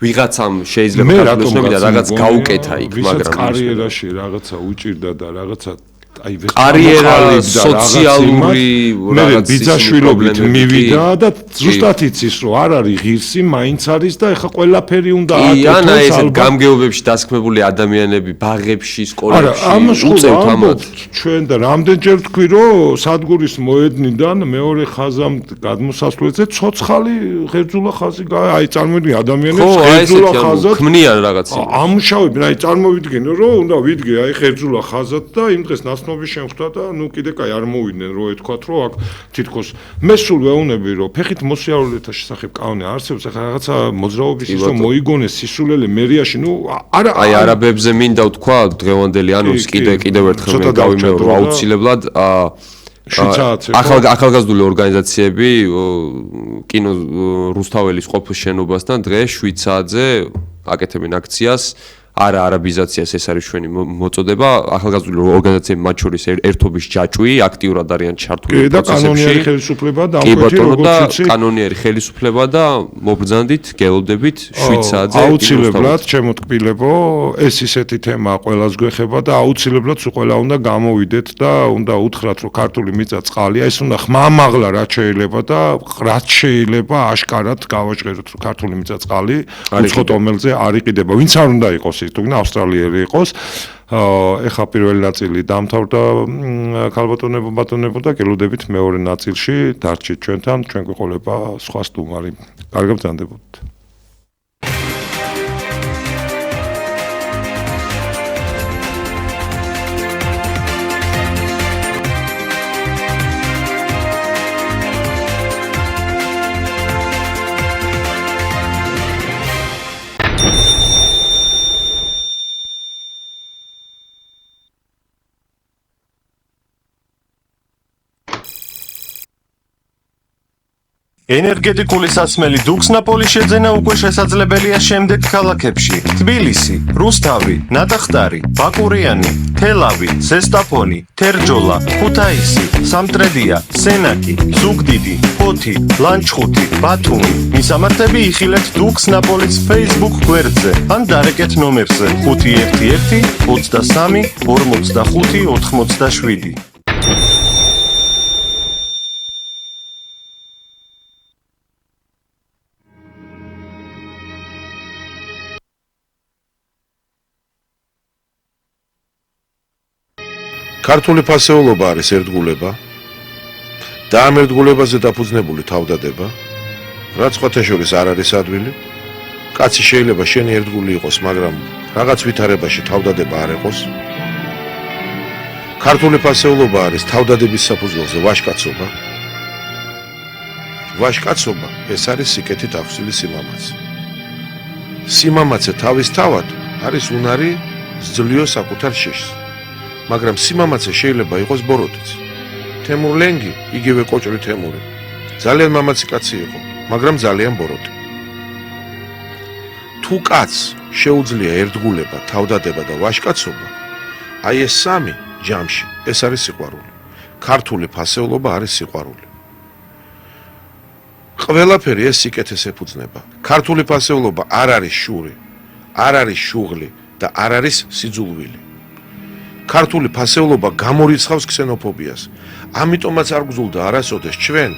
ვიღაცამ შეიძლება ქართული ოცნები და რაღაც გაუკეთა იქ მაგრამ კარიერაში რაღაცა უჭირდა და რაღაცა აი კარიერა სოციალური რაღაც ბიძაშვილობით მივიდა და ზუსტად იცის რომ არ არის ღირსი მაინც არის და ეხა ყველაფერი უნდა აკეთოს აი ეს გამგეობებში დასაქმებული ადამიანები ბაღებში სკოლებში უწევთ ამათ ჩვენ და რამდენჯერ თქვი რომ სადგურის მოედნიდან მეორე ხაზამდე გადმოსასვლელზე ცოცხალი ღერძულა ხაზი აი წარმოიდგინე ადამიანებს ღერძულა ხაზად ქმნიან რაღაცა ამუშავებენ აი წარმოვიდგინე რომ უნდა ვიდგე აი ღერძულა ხაზად და იმ დღეს ნაცნობი შემხვდა და ნუ კიდე კაი არ მოვიდნენ რო ეთქვათ რომ აქ თითქოს მე სულ ვეუბნები რომ ფეხით მოსიარულეთა შესახებ კანონი არსებობს ახლა რაღაცა მოძრაობის ის რომ მოიგონეს სისულელე მერიაში ნუ არა აი არაბებზე მინდა ვთქვა დღევანდელი ანონს კიდევ ერთხელ მე გავიმეორო აუცილებლად ახალგაზრდული ორგანიზაციები კინო რუსთაველის ყოფის შენობასთან დღეს 7 საათზე აკეთებენ აქციას არაბიზაციას ეს არის ჩვენი მოწოდება ახალგაზრდული ორგანიზაციები მათ შორის ერთობის ჯაჭვი აქტიურად არიან ჩართული და კანონიერი ხელისუფლება და კანონიერი ხელისუფლება და მობრძანდით გელოდებით 7 საათზე აუცილებლად ჩემო ტკბილებო ეს ისეთი თემა ყველას გვეხება და აუცილებლად სულ ყველა უნდა გამოვიდეთ და უნდა უთხრათ რომ ქართული მიწა წყალია ეს უნდა ხმამაღლა რაც შეიძლება და რაც შეიძლება აშკარად გავაჟღეროთ რომ ქართული მიწა წყალი უცხო ტომელზე არ იყიდება ვინც არ უნდა იყოს თუნდაც ავსტრალიელი იყოს ეხა პირველი ნაწილი დამთავრდა ქალბატონებო და გელოდებით მეორე ნაწილში დარჩით ჩვენთან ჩვენ გვიყოლება სხვა სტუმარი კარგად ბრძანდებოდეთ ენერგეტიკული სასმელი დუქსნაპოლის შეძენა უკვე შესაძლებელია შემდეგ ქალაქებში: თბილისი, რუსთავი, ნატახტარი, ბაკურიანი, თელავი, ზესტაფონი, თერჯოლა, ქუთაისი, სამტრედია, სენაკი, ზუგდიდი, ფოთი, ლანჩხუთი, ბათუმი. მისამართები იხილეთ დუქსნაპოლის Facebook გვერდზე ან დარეკეთ ნომერზე 511 23 45 87. ქართული ფასეულობა არის ერთგულება და ამ ერთგულებაზე დაფუძნებული თავდადება, რაც სხვათა შორის არ არის ადვილი. კაცი შეიძლება შენი ერთგული იყოს, მაგრამ რაღაც ვითარებაში თავდადება არ იყოს. ქართული ფასეულობა არის თავდადების საფუძველზე ვაჟკაცობა. ვაჟკაცობა ეს არის სიკეთით ახსილი სიმამაცე. სიმამაცე თავისთავად არის უნარი ზძლიო საკუთარ შიშს. მაგრამ სიმამაცე შეიძლება იყოს ბოროტიც. თემურ ლენგი, იგივე კოჭრი თემური. ძალიან მამაცი კაცი იყო, მაგრამ ძალიან ბოროტი. თუ კაცს შეუძლია ერთგულება, თავდადება და ვაჟკაცობა, აი ეს სამი ჯამში, ეს არის სიყვარული. ქართული ფასეულობა არის სიყვარული. ყველაფერი ეს სიკეთეს ეფუძნება. ქართული ფასეულობა არ არის შური, არ არის შუღლი და არ არის სიძულვილი. ქართული ფასეულობა გამორიცხავს ქსენოფობიას. ამიტომაც არ გძულდა არასოდეს ჩვენ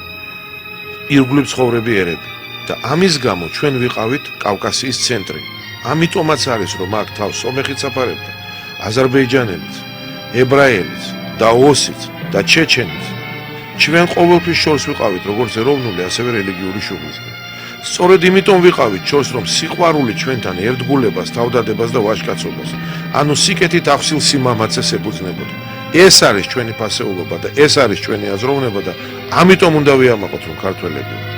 ირგვლივ ცხოვრები ერები და ამის გამო ჩვენ ვიყავით კავკასიის ცენტრი. ამიტომაც არის რომ აქ თავს სომეხიც აფარებდა, აზერბაიჯანელიც, ებრაელიც და ოსიც და ჩეჩენიც. ჩვენ ყოველთვის შორს ვიყავით როგორც ეროვნული, ასევე რელიგიური შუღლისგან. სწორედ იმიტომ ვიყავით შორს რომ სიყვარული ჩვენთან ერთგულებას, თავდადებას და ვაჟკაცობას, ანუ სიკეთით ახსილ სიმამაცეს ეფუძნებოდა. ეს არის ჩვენი ფასეულობა და ეს არის ჩვენი აზროვნება და ამიტომ უნდა ვიამაყოთ რომ ქართველები ვართ.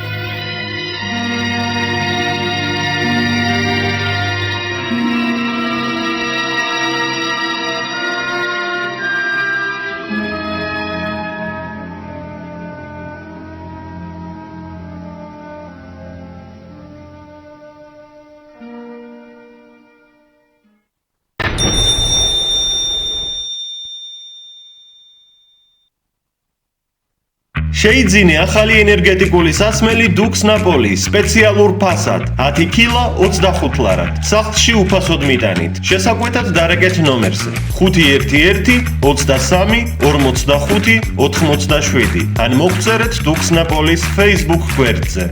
შეიძინე ახალი ენერგეტიკული სასმელი Dux Napoli სპეციალურ ფასად 10 კილა 25 ლარად. სახლში უფასოდ მიტანით. შესაკვეთად დარეკეთ ნომერზე 511 23 45 87 ან მოგწერეთ Dux Napolis Facebook გვერდზე.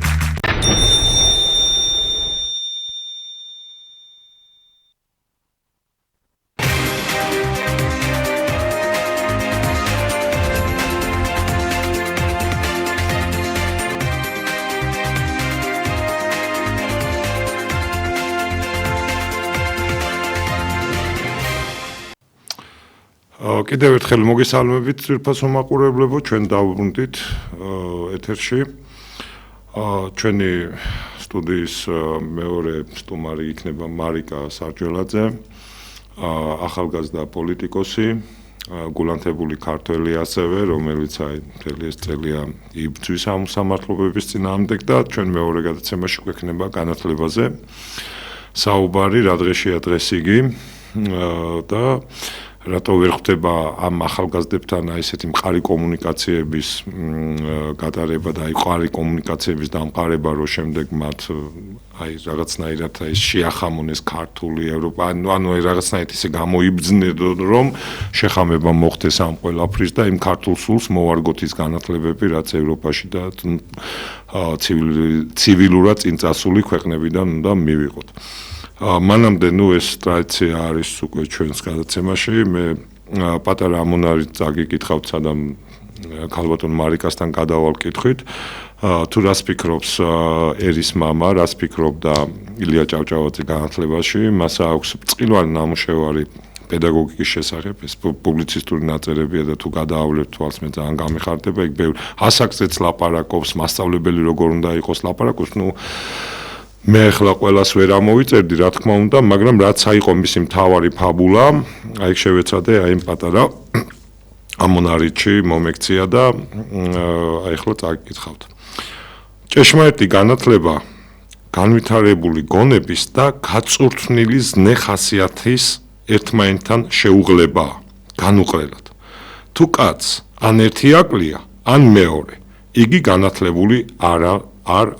კიდევ ერთხელ მოგესალმებით ძვირფასო მაყურებლებო, ჩვენ დავბრუნდით ეთერში. ჩვენი სტუდიის მეორე სტუმარი იქნება მარიკა სარჯველაძე, ახალგაზრდა პოლიტიკოსი, გულანთებული ქართველი ასევე, რომელიც მთელი ეს წელია იბრძვის ამ სამართლებების წინააღმდეგ და ჩვენ მეორე გადაცემაში გვექნება განათლებაზე საუბარი, რა დღეშია დღეს იგი და რატო ვერ ხდება ამ ახალგაზრდებთან ესეთი მყარი კომუნიკაციების გატარება და მყარი კომუნიკაციების დამყარება, რომ შემდეგ მათ რაღაცნაირად შეახამონეს ქართული ევროპა, ანუ რაღაცნაირად ისე გამოიბრძნედონ, რომ შეხამება მოხდეს ამ ყველაფრის და იმ ქართულ სულს მოვარგოთ ის განათლებები, რაც ევროპაში და ცივილურად წინწასული ქვეყნებიდან უნდა მივიღოთ. მანამდე ეს ტრადიცია არის უკვე ჩვენს გადაცემაში. მე პატარა ამონარით წაგიკითხავთ, სადამ ქალბატონ მარიკასთან გადავალ კითხვით, თუ რას ფიქრობს ერის მამა, რას ფიქრობდა ილია ჭავჭავაძე განათლებაში, მას აქვს წყილვანი ნამუშევარი პედაგოგიკის შესახებ, ეს პუბლიცისტური ნაწერებია და თუ გადაავლევთ თვალს მე ძალიან გამიხარდება, იქ ბევრი ასაკზეც ლაპარაკობს, მასწავლებელი როგორ უნდა იყოს ლაპარაკობს, მე ახლა ყველას ვერ ამოვიწერდი, რა თქმა უნდა, მაგრამ რაც აიყო მისი მთავარი ფაბულა, აი შევეცადე აი პატარა ამონარიჩი მომექცია და აი ახლა წაგიკითხავთ. ჭეშმარიტი განათლება განვითარებული გონების და გაწურთნილი ზნე ხასიათის ერთმანეთთან შეუღლებაა, განუყრელად. თუ კაცს ან ერთი აკლია, ან მეორე, იგი განათლებული არ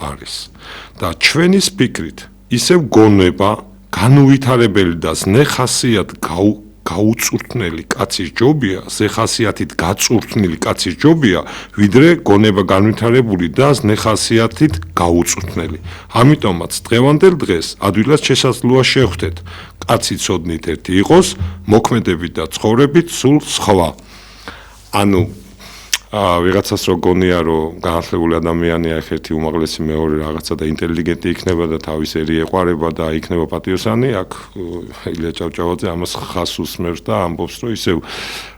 არის. და ჩვენის ფიქრით ისევ გონება განუვითარებელი და ზნეხასიათ გაუწურთნელი კაცის ჯობია, ზეხასიათით გაწურთნილი კაცის ჯობია, ვიდრე გონება განვითარებული და ზნეხასიათით გაუწურთნელი. ამიტომაც დღევანდელ დღეს ადვილად შესაძლოა შევხვდეთ, კაცი ცოდნით ერთი იყოს, მოქმედებით და ცხოვრებით სულ სხვა. ანუ ვიღაცას რო გონია, რომ განათლებული ადამიანია ერთ-ერთი უმაღლესი, მეორე რაღაცა და ინტელიგენტი იქნება და თავის ერი ეყარება და იქნება პატიოსანი, აქ ილია ჭავჭავაძე ამას ხას უსმევს და ამბობს, რომ ისევ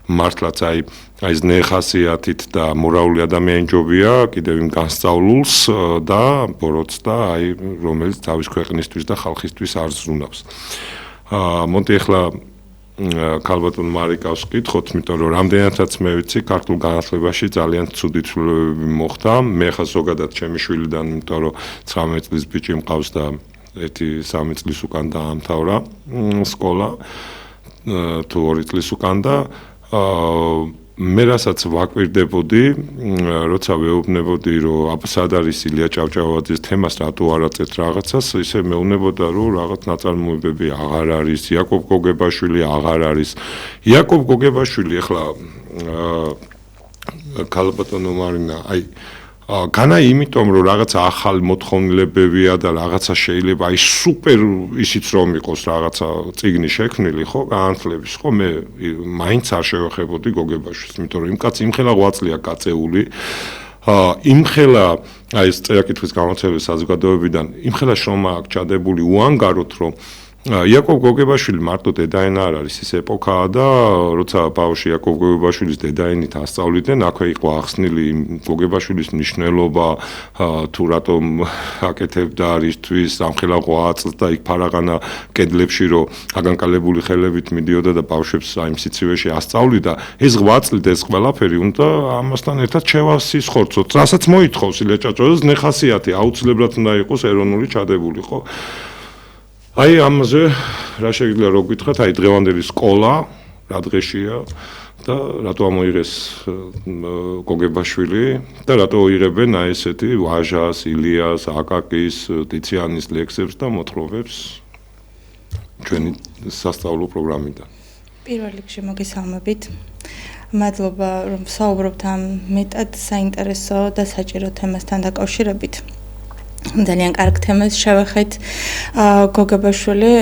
მართლაც აი ზნეხასიათით და მორალური ადამიანი ჯობია კიდევ იმ განსწავლულს და ბოროტს და რომელიც თავის ქვეყნისთვის და ხალხისთვის არ ზრუნავს. მოდი ახლა ქალბატონ მარიკავს ვკითხოთ, იმიტომ რომ რამდენადაც მე ვიცი, ქართულ განათლებაში ძალიან ცუდი ცვლილებები მოხდა. მე ხა ზოგადად ჩემი შვილიდან, იმიტომ რომ 19 წლის ბიჭი მყავს და 1-3 წლის უკან დაამთავრა სკოლა, თუ 2 წლის უკან და მე რასაც ვაკვირდებოდი, როცა ვეუბნებოდი, რომ სად არის ილია ჭავჭავაძის თემას რატო არ აწევთ რაღაცას, ისე მეუბნებოდა, რომ რაღაც ნაწარმოებები აღარ არის, იაკობ გოგებაშვილი აღარ არის. იაკობ გოგებაშვილი ახლა ქალბატონო მარინა, განა იმიტომ, რომ რაღაცა ახალ მოთხოვნილებებია და რაღაცა შეიძლება სუპერ ისიც რომ იყოს რაღაცა წიგნი შექმნილი, ხო, განათლების, ხო, მე მაინც არ შევეხებოდი გოგებაშვილს, იმიტომ რომ იმ კაცი იმხელა ღვაწლია გაწეული, იმხელა ეს წერა-კითხვის გამოცემის საზოგადოებიდან იმხელა შრომა აქვს ჩადებული უანგაროთ, რომ იაკობ გოგებაშვილი მარტო დედაენა არ არის, ის ეპოქაა და როცა ბავშვი იაკობ გოგებაშვილის დედაენით ასწავლიდნენ, აქვე იყო ახსნილი გოგებაშვილის მნიშვნელობა, თუ რატომ აკეთებდა არისთვის ამხელა ღვაწლს და იქ ფარაღანა კედლებში, რომ აგანკალებული ხელებით მიდიოდა და ბავშვებს იმ სიცივეში ასწავლიდა, ეს ღვაწლი და ეს ყველაფერი უნდა ამასთან ერთად შევასისხორცოთ, რასაც მოითხოვს ილია ჭავჭავაძე, ზნეხასიათი აუცილებლად უნდა იყოს ეროვნული ჩადებული, ხო? ამაზე რა შეიძლება რო გითხრათ, დღევანდელი სკოლა რა დღეშია და რატო ამოიღეს გოგებაშვილი და რატო იღებენ აი ესეთი ვაჟას, ილიას, აკაკის, ტიციანის ლექსებს და მოთხრობებს ჩვენი სასწავლო პროგრამიდან. პირველ რიგში მოგესალმებით. მადლობა რომ საუბრობთ ამ მეტად საინტერესო და საჭირო თემასთან დაკავშირებით. ძალიან კარგ თემას შევეხეთ. გოგებაშვილი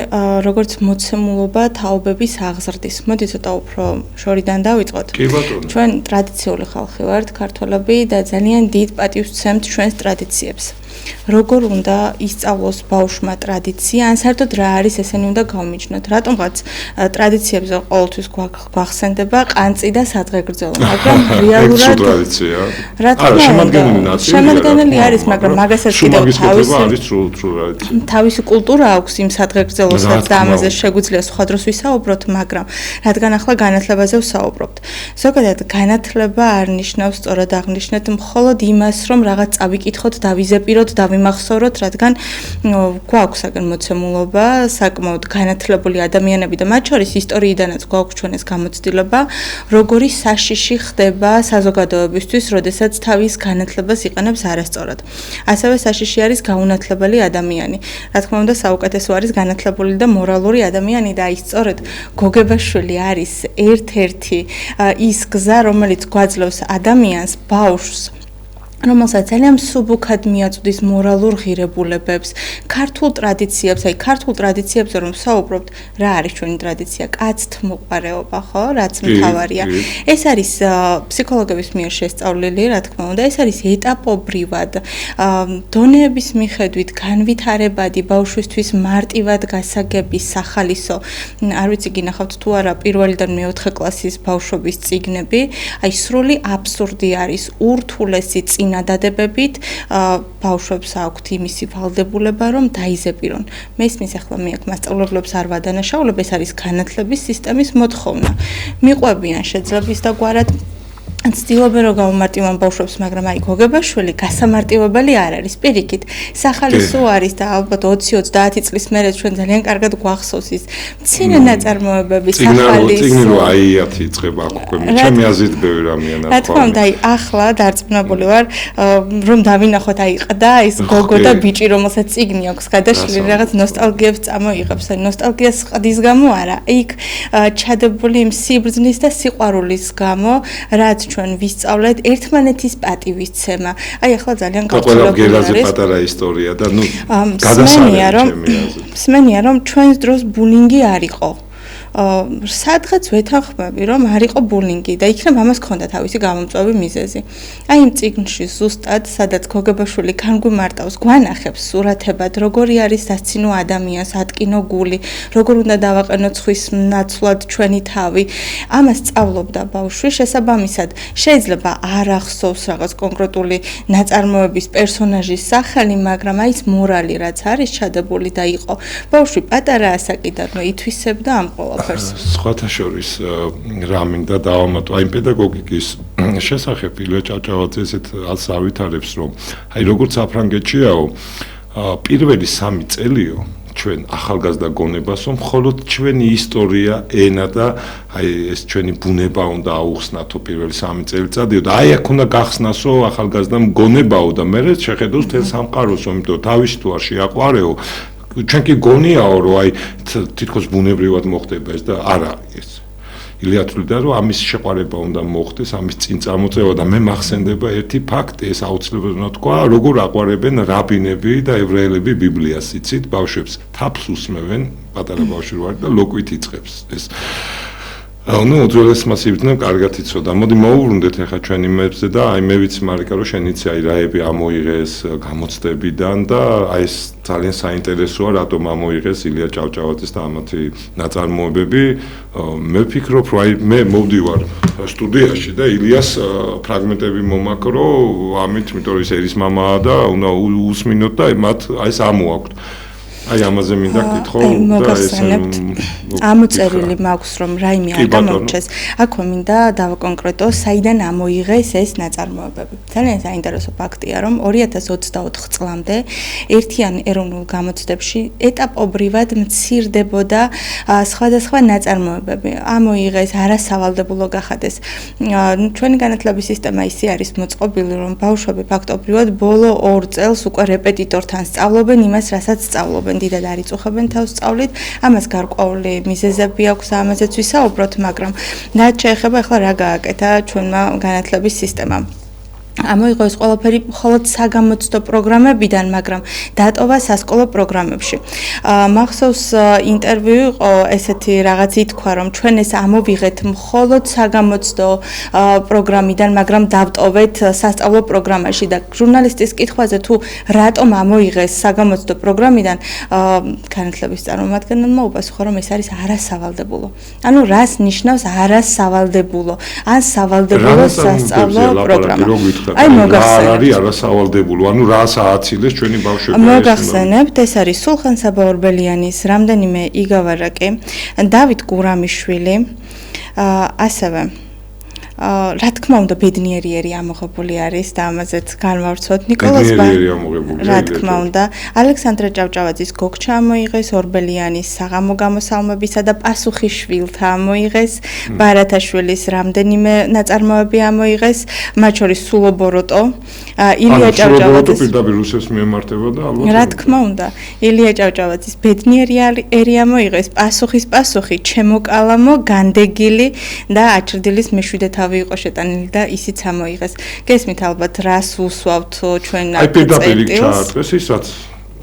როგორც მოცემულობა თაობების აღზრდის. მოდი ცოტა უფრო შორიდან დავიწყოთ. კი ბატონო. ჩვენ ტრადიციული ხალხი ვართ, ქართველები და ძალიან დიდ პატივს ვცემთ ჩვენს ტრადიციებს. როგორ უნდა ისწავლოს ბავშვმა ტრადიცია, ან საერთოდ რა არის ესენი უნდა გავმიჯნოთ. რატომღაც ტრადიციებზე ყოველთვის გვახსენდება ყანწი და სადღეგრძელო, მაგრამ რეალურად ტრადიცია. რა თქმა უნდა, შემადგენელი არის, მაგრამ მაგასაც კიდევ თავისი კულტურა აქვს იმ სადღეგრძელოსაც და ამაზე შეგვიძლია სხვა დროს ვისაუბროთ, მაგრამ რადგან ახლა განათლებაზე ვსაუბრობთ. ზოგადად განათლება არ ნიშნავს სწორად აღნიშნეთ მხოლოდ იმას, რომ რაღაც წავიკითხოთ, დავიზეპიროთ, დავიმახსოვროთ, რადგან გვაქვს საგან მოცემულობა, საკმაოდ განათლებული ადამიანები და მათ შორის ისტორიიდანაც გვაქვს ჩვენ ეს გამოცდილება, როგორი საშიში ხდება საზოგადოებისთვის, როდესაც თავის განათლებას იყენებს არასწორად. ასევე საშიში არის გაუნათლებელი ადამიანი. რა თქმა უნდა, საუკეთესო არის განათლებული და მორალური ადამიანი და აი სწორედ გოგებაშვილი არის ერთ-ერთი ის გზა, რომელიც გვაძლევს ადამიანს, ბავშვს რომელსაც ძალიან მსუბუქად მიაწვდის მორალურ ღირებულებებს, ქართულ ტრადიციებს, აი ქართულ ტრადიციებზე რომ ვსაუბრობთ, რა არის ჩვენი ტრადიცია? კაცთმოყვარეობა, ხო, რაც მთავარია. ეს არის ფსიქოლოგების მიერ შესწავლილი, რა თქმა უნდა, ეს არის ეტაპობრივად, დონეების მიხედვით განვითარებადი ბავშვისთვის მარტივად გასაგები სახალისო. არ ვიცი გინახავთ თუ არა პირველიდან მეოთხე კლასის ბავშვობის წიგნები, აი სრული აბსურდი არის ურთულესი წინადადებებით ბავშვებს აქვთ იმისი ვალდებულება, რომ დაიზეპირონ. მესმის ახლა მე აქ მასწავლებლებს არ ვადანაშაულებ, ეს არის განათლების სისტემის მოთხოვნა. მიყვებიან შეძლების და გვარად ცდილობენ რომ გამომარტივონ ბავშვებს, მაგრამ აი გოგებაშვილი გასამარტივებელი არ არის. პირიქით, სახალისო არის და ალბათ 20-30 წლის მერე ჩვენ ძალიან კარგად გვახსოვს ის მცირე ნაწარმოებები სახალისო. წიგნი რო აიათი იწყება აქ უკვე ჩემი აზრით ბევრი რამეა რა თქმა უნდა, აი ახლა დარწმუნებული ვარ, რომ დავინახოთ აი ყდა ის გოგო და ბიჭი, რომელსაც წიგნი აქვს გადაშლილი, რაღაც ნოსტალგიებს წამოიღებს. აი ნოსტალგიას ყდის გამო არა, იქ ჩადებული იმ სიბრძნის და სიყვარულის გამო, რაც ჩვენ ვისწავლეთ ერთმანეთის პატივისცემა. აი ახლა ძალიან გავრცელებული არის. ყველა პატარა ისტორია და ნუ სმენია რომ ჩვენს დროს ბულინგი არ იყო. სადღაც ვეთანხმები, რომ არ იყო ბულინგი და იქნებ ამას ჰქონდა თავისი გამომწვევი მიზეზი. აი იმ წიგნში ზუსტად, სადაც გოგებაშვილი განგვიმარტავს, გვანახებს სურათებად, როგორი არის დასცინო ადამიანს, ატკინო გული, როგორ უნდა დავაყენოთ ხვის ნაცვლად ჩვენი თავი. ამას სწავლობდა ბავშვი, შესაბამისად, შეიძლება არ ახსოვს რაღაც კონკრეტული ნაწარმოების პერსონაჟის სახელი, მაგრამ აი ეს მორალი რაც არის ჩადებული და იყო. ბავშვი პატარა ასაკიდანვე ითვისებდა ამ ყველაფერს. სხვათა შორის რა მინდა დავამატო აი პედაგოგიკის შესახებ ილია ჭავჭავაძე ესეთ ავითარებს რომ აი როგორც საფრანგეთშიაო პირველი 3 წელიო ჩვენ ახალგაზრდა გონებასო მხოლოდ ჩვენი ისტორია, ენა და აი ეს ჩვენი ბუნება უნდა აუხსნათო პირველი 3 წელიწადიო და აი აქ უნდა გახსნასო ახალგაზრდა გონებაო და მე შეხედოს თელ სამყაროსო, იმიტომ თავისი თუ არ შეაყვარეო ჩვენ კი გონიაო რომ აი თითქოს ბუნებრივად მოხდება ეს და არა ეს ილია თვლიდა რომ ამის შეყვარება უნდა მოხდეს ამის წინ წამოწევა და მე მახსენდება ერთი ფაქტი ეს აუცილებლად უნდა თქვა როგორ აყვარებენ რაბინები და ებრაელები ბიბლიას იცით ბავშვებს თაფლს უსმევენ პატარა ბავშვი ვარ და ლოკვით იწყებს ეს ну უძველეს მასივიდან კარგად იცოდა. მოდი მოუბრუნდეთ ახლა ჩვენ იმებზე და აი მე ვიცი მარიკა რომ შენ იცი აი რაები ამოიღეს გამოცდებიდან და აი ეს ძალიან საინტერესოა რატომ ამოიღეს ილია ჭავჭავაძის და ამათი ნაწარმოებები. მე ვფიქრობ რომ აი მე მოვდივარ სტუდიაში და ილიას ფრაგმენტები მომაკრო ამით, იმიტომ რომ ის ერის მამაა და უნდა უსმინოთ და მათ აი ეს ამოაქვთ. აი ამაზე მინდა გითხო მოგახსენებთ ამოწერილი მაქვს რომ რაიმე არ გამოჩეს აქვე მინდა დავაკონკრეტო საიდან ამოიღეს ეს ნაწარმოებები ძალიან საინტერესო ფაქტია რომ 2024 წლამდე ერთიან ეროვნულ გამოცდებში ეტაპობრივად მცირდებოდა სხვადასხვა ნაწარმოებები ამოიღეს არასავალდებულო გახადეს ჩვენი განათლების სისტემა ისე არის მოწყობილი რომ ბავშვები ფაქტობრივად ბოლო 2 წელს უკვე რეპეტიტორთან სწავლობენ იმას რასაც სწავლობენ დიდად არ იწუხებენ თავს სწავლით ამას გარკვეული მიზეზები აქვს ამაზეც ვისაუბროთ მაგრამ რაც შეეხება ახლა რა გააკეთა ჩვენმა განათლების სისტემამ ამოიღო ეს ყველაფერი მხოლოდ საგამოცდო პროგრამებიდან, მაგრამ დატოვა სასკოლო პროგრამებში. მახსოვს ინტერვიუ იყო ესეთი რაღაც ითქვა, რომ ჩვენ ეს ამოვიღეთ მხოლოდ საგამოცდო პროგრამიდან, მაგრამ დავტოვეთ სასწავლო პროგრამაში და ჟურნალისტის კითხვაზე თუ რატომ ამოიღეს საგამოცდო პროგრამიდან, განათლების წარმომადგენელმა უპასუხა, რომ ეს არის არასავალდებულო. ანუ რას ნიშნავს არასავალდებულო? ან სავალდებულო სასწავლო პროგრამა? აი მოგახსენებთ. რა არის არასავალდებულო? ანუ რას ააცილეს ჩვენი ბავშვები? მოგახსენებთ, ეს არის სულხან საბა-ორბელიანის რამდენიმე იგავარაკი, დავით გურამიშვილი, ასევე რა თქმა უნდა ბედნიერიერი ამოღებული არის და ამაზეც განვავრცოთ ნიკოლას რა თქმა უნდა ალექსანდრე ჭავჭავაძის გოგჩა ამოიღეს ორბელიანის საღამო გამოსალმებისა და პასუხიშვილთა ამოიღეს ბარათაშვილის რამდენიმე ნაწარმოები ამოიღეს მათ შორის სულობოროტო ილია ჭავჭავაძის პირდაპირ რუსეთს მიემართება და ალბათ რა თქმა უნდა ილია ჭავჭავაძის ბედნიერი ამოიღეს პასუხი ჩემოკალამო განდეგილი და აჭრდილის მეშვიდე ვიყო შეტანილი და ისიც ამოიღეს. გესმით ალბათ რას უსვავთ ჩვენ აი პირდაპირ ჩაარტყეს ისაც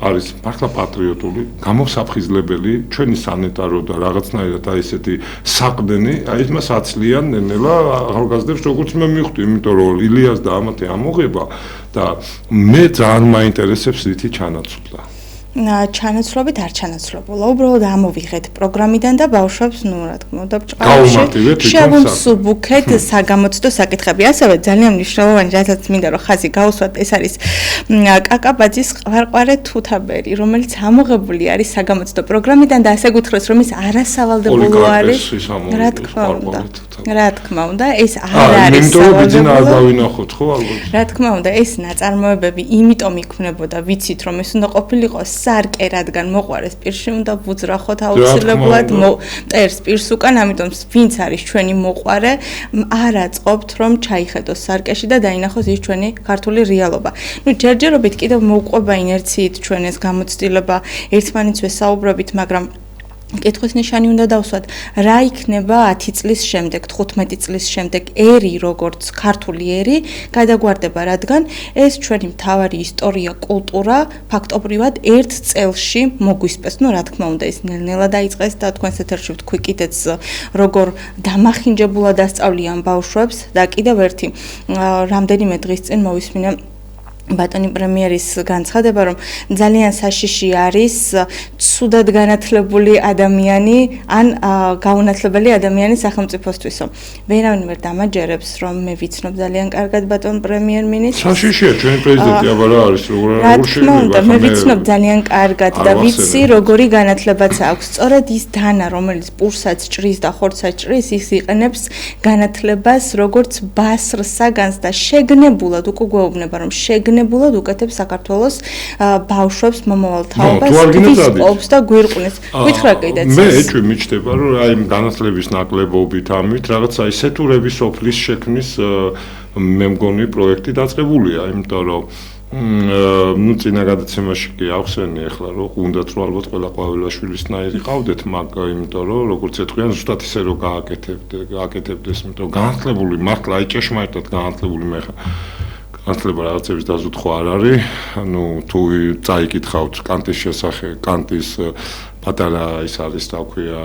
არის მართლა პატრიოტული, გამოსაფხიზლებელი, ჩვენი სანიტარო და რაღაცნაირად აი ესეთი საყდენი, აი მას აცლიან ნელა ახალგაზრდებს როგორც მე მივხვდი, იმიტომ რომ ილიას და ამათი ამოღება და მე ძალიან მაინტერესებს რითი ჩანაცვლა. ჩანაცვლობით არ ჩანაცვლებულა. უბრალოდ ამოვიღეთ პროგრამიდან და ბავშვებს, ნუ რა თქმა უნდა, ბჭყალში შევსუბუქეთ საგამოცდო საკითხები. ასევე ძალიან მნიშვნელოვანი, რასაც მინდა რომ ხაზი გაუსვათ, ეს არის კაკაბაძის ყვარყვარე თუთაბერი, რომელიც ამოღებული არის საგამოცდო პროგრამიდან და ასე გითხრეს, რომ ის არასავალდებულო არის. რა თქმა უნდა, ეს არ არის სავალდებულო. რა თქმა უნდა, ეს ნაწარმოებები იმიტომ იქმნებოდა, ვიცით რომ ეს უნდა ყოფილიყო სარკე რადგან მოყვარეს პირში უნდა ვუძრახოთ აუცილებლად მტერს პირს უკან ამიტომ ვინც არის ჩვენი მოყვარე არ აწყობთ რომ ჩაიხედოს სარკეში და დაინახოს ის ჩვენი ქართული რეალობა. ნუ ჯერჯერობით კიდევ მოუყვება ინერციით ჩვენ ეს გამოცდილება ერთმანეთს ვესაუბრებით მაგრამ კითხვის ნიშანი უნდა დავსვათ რა იქნება 10 წლის შემდეგ 15 წლის შემდეგ ერი როგორც ქართული ერი გადაგვარდება რადგან ეს ჩვენი მთავარი ისტორია კულტურა ფაქტობრივად ერთ წელში მოგვისპეს ნუ რა თქმა უნდა ეს ნელ-ნელა დაიწყეს და თქვენს ეთერში ვთქვი კიდეც როგორ დამახინჯებულად ასწავლიან ბავშვებს და კიდევ ერთი რამდენიმე დღის წინ მოვისმინე ბატონი პრემიერის განცხადება რომ ძალიან საშიში არის ცუდად განათლებული ადამიანი ან გაუნათლებელი ადამიანი სახელმწიფოსთვისო. ვერავინ ვერ დამაჯერებს რომ მე ვიცნობ ძალიან კარგად ბატონ პრემიერ-მინისტრს. საშიშია ჩვენი პრეზიდენტი აბა რა არის როგორ შეიძლება მე ვიცნობ ძალიან კარგად და ვიცი როგორი განათლებაც აქვს. სწორედ ის დანა რომელიც პურსაც ჭრის და ხორცსაც ჭრის ის იყენებს განათლებას როგორც ბასრ საგანს და შეგნებულად უკვე გვეუბნება რომ ნებულად უკეთებს საქართველოს ბავშვებს მომავალ თაობას ოფს და გვირყვნეს. გითხრა კიდეც. მე ეჭვი მიჩნდება რომ აი განათლების ნაკლებობით ამით რაღაცა ისეთურების ოფლის შექმნის მე მგონი პროექტი დაწყებულია, იმიტომ რომ ნუ წინა გადაცემაში კი ახსენე ახლა რომ უნდათ რომ ალბათ ყველა ყვავილაშვილისნაირი ყავდეთ მაგ იმიტომ რომ როგორც ეთქვიან ზუსტად ისე რომ გააკეთებდეს იმიტომ განათლებული მართლა აი ჭეშმარიტად განათლებული მე ხა განათლება რაღაცების დაზუთხვა არ არის. ანუ თუ წაიკითხავთ კანტის შესახებ, კანტის პატარა ის არის რა ქვია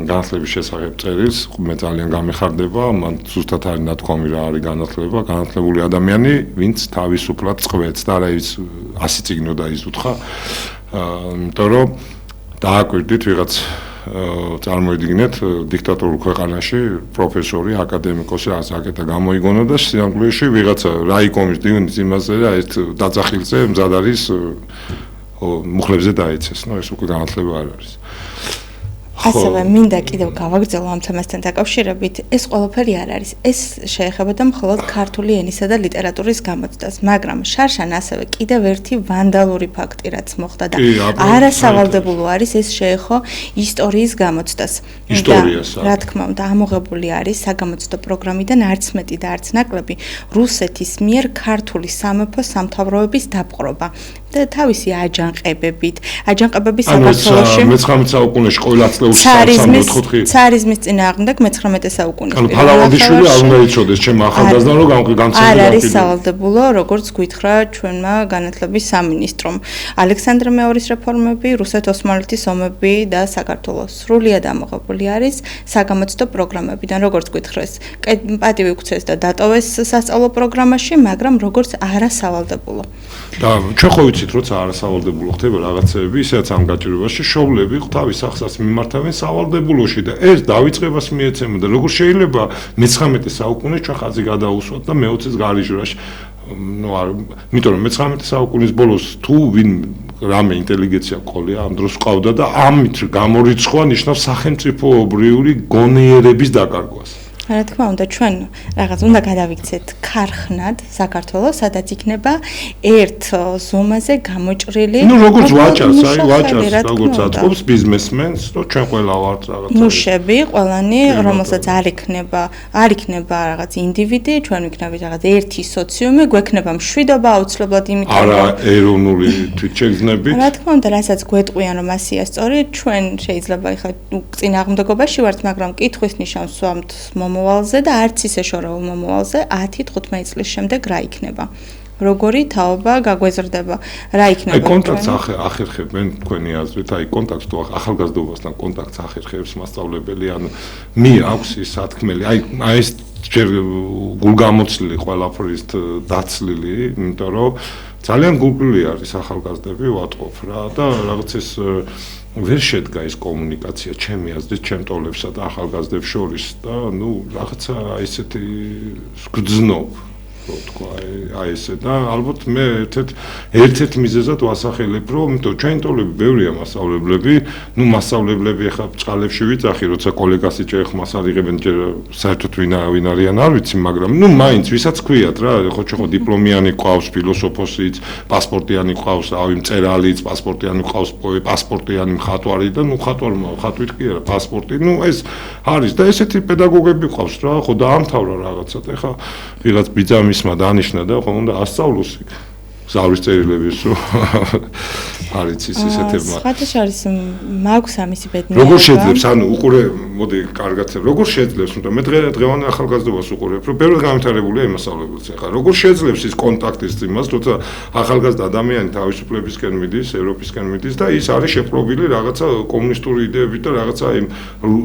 განათლების შესახებ წერილს, მე ძალიან გამეხარდება, მან ზუსტად არის ნათქვამი რა არის განათლება, განათლებული ადამიანი, ვინც თავისუფლად წყვეტს და არა ის 100 წიგნო დაიზუთხა. იმიტომ რომ დააკვირდით ვიღაც წარმოიდგინეთ დიქტატორულ ქვეყანაში პროფესორი, აკადემიკოსი რაღაც აკეთა გამოიგონა და სიამოვნებაში ვიღაცა რაიკომის დივნის იმაზე რა ერთ დაძახილზე მზად არის მუხლებზე დაეცეს, ეს უკვე განათლება არ არის. ასევე მინდა კიდევ გავაგრძელო ამ თემასთან დაკავშირებით, ეს ყველაფერი არ არის. ეს შეეხებოდა მხოლოდ ქართული ენისა და ლიტერატურის გამოცდას, მაგრამ შარშან ასევე კიდევ ერთი ვანდალური ფაქტი რაც მოხდა და არასავალდებულო არის, ეს შეეხო ისტორიის გამოცდას. ისტორიას. რა თქმა უნდა, ამოღებული არის საგამოცდო პროგრამიდან არც მეტი და არც ნაკლები რუსეთის მიერ ქართული სამეფო სამთავროების დაპყრობა. და თავისი აჯანყებებით, აჯანყებები საქართველოში მე-19 საუკუნეში ყველა წლეულში ცარიზმის წინააღმდეგ მე-19 საუკუნეში. ანუ ფალავანდიშვილი არ უნდა იცოდეს ჩემ ახალგაზრდამ რომ გამცემდა. არ არის სავალდებულო, როგორც გითხრა ჩვენმა განათლების სამინისტრომ. ალექსანდრე მეორის რეფორმები, რუსეთ-ოსმალეთის ომები და საქართველოს სრულიად ამოღებული არის საგამოცდო პროგრამებიდან, როგორც გითხრეს, პატივი უქცეს და დატოვეს სასწავლო პროგრამაში, მაგრამ როგორც არასავალდებულო. და ჩვენ ხო ვიცით, როცა არასავალდებულო ხდება რაღაცეები, ისედაც ამ გაჭირვებაში შოვლები თავის ახსას მიმართავენ სავალდებულოში და ეს დავიწყებას მიეცემა და როგორ შეიძლება მე-19 საუკუნეში ჩვენ ხაზი გადაუსვათ და მე-20-ის გარიჟრაში იმიტომ რომ მე-19 საუკუნის ბოლოს თუ ვინ რამე ინტელიგენცია ყოლია ამ დროს ყავდა და ამით გამორიცხვა ნიშნავს სახელმწიფოებრიული გონიერების დაკარგვას. რა თქმა უნდა, ჩვენ რაღაც უნდა გადავიქცეთ ქარხნად საქართველოს, სადაც იქნება ერთ ზომაზე გამოჭრილი. როგორც ვაჭარს, როგორც აწყობს ბიზნესმენს, რომ ჩვენ ყველა ვართ რაღაცა. მუშები, ყველანი, რომელსაც არ იქნება რაღაც ინდივიდი, ჩვენ ვიქნებით რაღაც ერთი სოციუმი, გვექნება მშვიდობა აუცილებლად იმიტომ, რომ არა ეროვნული თვითშეგრძნებით. რა თქმა უნდა, რასაც გვეტყვიან, რომ ასია სწორი, ჩვენ შეიძლება ხა წინააღმდეგობაში ვართ, მაგრამ კითხვის ნიშანს ვამთ მომავალზე და არც ისე შორეულ მომავალზე 10-15 წლის შემდეგ რა იქნება. როგორი თაობა გაგვეზრდება, რა იქნება. აი კონტაქტს ახერხებენ თქვენი აზრით, აი კონტაქტს თუ ახალგაზრდობასთან კონტაქტს ახერხებს მასწავლებელი, ანუ აქვს ის სათქმელი, აი ეს ჯერ გულგამოცლილი ყველაფრის დაცლილი, იმიტომ რომ ძალიან გულგრილი არის ახალგაზრდები, ვატყობ რა და რაღაც ეს ვერ შედგა ეს კომუნიკაცია ჩემი აზრით, ჩემ ტოლებსა და ახალგაზრდებს შორის და რაღაცა ესეთი გძნობ რო თქვა აი ესე და ალბათ მე ერთ-ერთ მიზეზად ვასახელებ რომ იმიტომ ჩვენ ტოლები ბევრია მასწავლებლები მასწავლებლები ახლა ბწყალებში ვიძახი როცა კოლეგას იჭერხ მას არიღებენ ჯერ საერთოდ ვინ არიან არ ვიცი მაგრამ მაინც ვისაც ქვიათ რა ხო დიპლომიანი ყავს ფილოსოფოსიც პასპორტიანი ყავს რავი მწერალიც პასპორტიანი ყავს პოეტი პასპორტიანი მხატვარი და ხატვით კი არა პასპორტი ეს არის და ესეთი პედაგოგები ყავს რა ხო დაამთავრა რაღაცა და ახლა ვიღაც ბიძამის დანიშნა და ხო უნდა ასწავლოს ზავრის წერილების რო არის ისეთებმა. ხათაშ არის მაქვს ამისი ბედნიერება. როგორ შეძლებს ანუ უყურე მოდი კარგად როგორ შეძლებს უნდა მე დღევანდელ ახალგაზრდობას უყურებ რომ ბევრად განვითარებულია იმასწავლებელს ახლა როგორ შეძლებს ის კონტაქტის იმას როცა ახალგაზრდა ადამიანი თავისუფლებისკენ მიდის ევროპისკენ მიდის და ის არის შეპყრობილი რაღაცა კომუნისტური იდეებით და რაღაცა იმ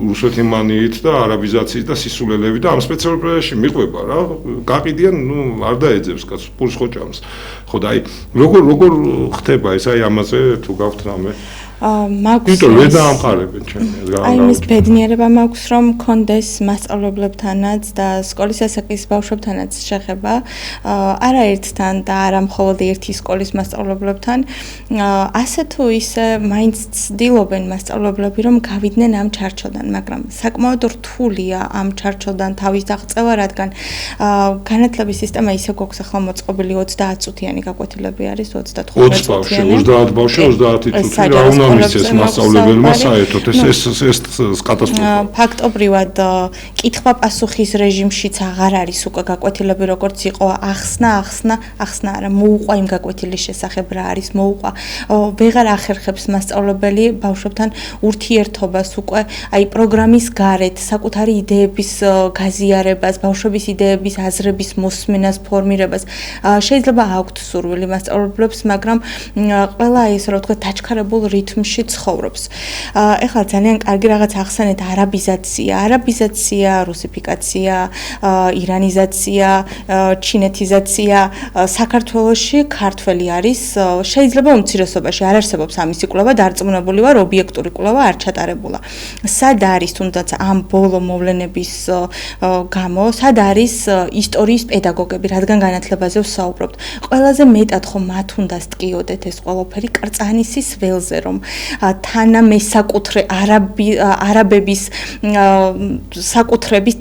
რუსეთიმანიით და არაბიზაციით და სისულელებით და ამ სპეციალობაში მიყვება რა გაყიდიან არ დაეძებს კაცს პურს ხოჭამს ხო და აი როგორ ხდება ეს აი ამაზე თუ გაქვთ რამე მაქვს იმიტომ ვერ დაამყარებენ ჩემი აი მის ბედნიერება მაქვს რომ მქონდეს მასწავლებლებთანაც და სკოლის ასაკის ბავშვებთანაც შეხება არაერთთან და არა მხოლოდ ერთი სკოლის მასწავლებლებთან ასე თუ ისე მაინც ცდილობენ მასწავლებლები რომ გავიდნენ ამ ჩარჩოდან მაგრამ საკმაოდ რთულია ამ ჩარჩოდან თავის აღწევა რადგან განათლების სისტემა ისე გვაქვს ახლა მოწყობილი 30 წუთიანი გაკვეთილები არის 35 წუთიანი 30 ბავშვი 30 წუთი რა უნდა მისცეს მასწავლებელმა საერთოდ ეს კატასტროფა. ფაქტობრივად კითხვა-პასუხის რეჟიმშიც აღარ არის უკვე გაკვეთილები როგორც იყო ახსნა არა მოუყვა იმ გაკვეთილის შესახებ რა არის მოუყვა ვეღარ ახერხებს მასწავლებელი ბავშვებთან ურთიერთობას უკვე აი პროგრამის გარეთ საკუთარი იდეების გაზიარებას ბავშვების იდეების აზრების მოსმენას ფორმირებას შეიძლება აქვთ სურვილი მასწავლებლებს მაგრამ ყველა ეს რა ვთქვა დაჩქარებულ რითმში რიტმში ცხოვრობს. ეხლა ძალიან კარგი რაღაც ახსენეთ არაბიზაცია, რუსიფიკაცია, ირანიზაცია, ჩინეთიზაცია საქართველოში ქართველი არის შეიძლება უმცირესობაში არ არსებობს ამისი კვლევა დარწმუნებული ვარ ობიექტური კვლევა არ ჩატარებულა. სად არის თუნდაც ამ ბოლო მოვლენების გამო, სად არის ისტორიის პედაგოგები, რადგან განათლებაზე ვსაუბრობთ. ყველაზე მეტად ხომ მათ უნდა სტკიოდეთ ეს ყველაფერი კარწანისის ველზე, რომ თანამესაკუთრე არაბების საკუთრების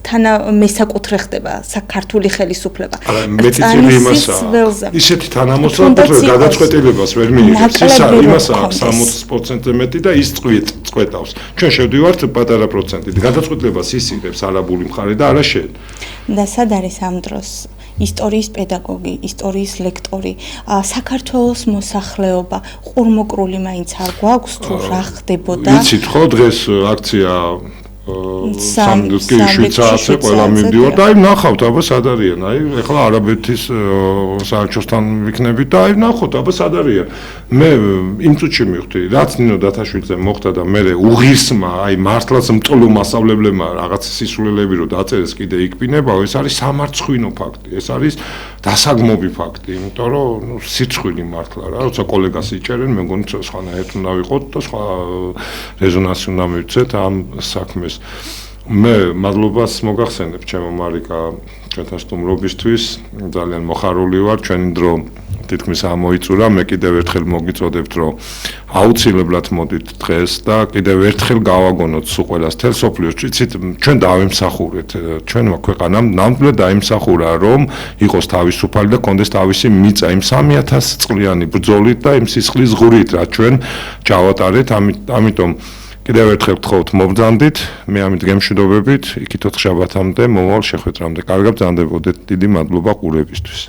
თანამესაკუთრე ხდება საქართველოს ხელისუფლება. მეტიწილი იმასაა. ისეთი თანამოსაკუთრე გადაწყვეტილებას ვერ მიიღებს. იმასაა 60%-ზე მეტი და ის წყვეტავს. ჩვენ შევდივართ პატარა პროცენტით. გადაწყვეტილებას ის იღებს არაბული მხარე და არა შენ. და სად არის ამ დროს ისტორიის პედაგოგი, ისტორიის ლექტორი, საქართველოს მოსახლეობა, ყურმოკრული მაინც არ გვაქვს თუ რა ხდებოდა? იცით ხო დღეს აქცია შვიცარიაში ყველა მივდივარ და აი ნახავთ აბა სად არიან აი ეხლა არაბეთის საელჩოსთან ვიქნებით და აი ნახოთ აბა სად არიან მე იმ წუთში მივხვდი რაც ნინო დათაშვილზე მოხდა და მე უღირსმა აი მართლაც მტლუ მასწავლებლებმა რაღაც სისულელები რომ დაწერეს კიდე იქბინებაო ეს არის სამარცხვინო ფაქტი ეს არის დასაგმობი ფაქტი იმიტომ რომ სიცხვილი მართლა რა როცა კოლეგას იჭერენ მე მგონი სხვანაირად უნდა ვიყოთ და სხვა რეზონანსი უნდა მივცეთ ამ საქმეს მე მადლობას მოგახსენებ ჩემო მარიკა ჩვენთან სტუმრობისთვის ძალიან მოხარული ვარ ჩვენი დრო თითქმის ამოიწურა მე კიდევ ერთხელ მოგიწოდებთ რომ აუცილებლად მოდით დღეს და კიდევ ერთხელ გავაგონოთ სულ ყველას თელ სოფლიოს იცით ჩვენ დავემსახურეთ ჩვენმა ქვეყანამ ნამდვილად დაიმსახურა რომ იყოს თავისუფალი და კონდეს თავისი მიწა იმ 3000 წლიანი ბრძოლით და იმ სისხლის ღვრით რაც ჩვენ ჩავატარეთ ამიტომ კიდევ ერთხელ გთხოვთ მობრძანდით მე ამით გემშვიდობებით იქით 4 შაბათამდე მომავალ შეხვედრამდე კარგად ბრძანდებოდეთ დიდი მადლობა ყურებისთვის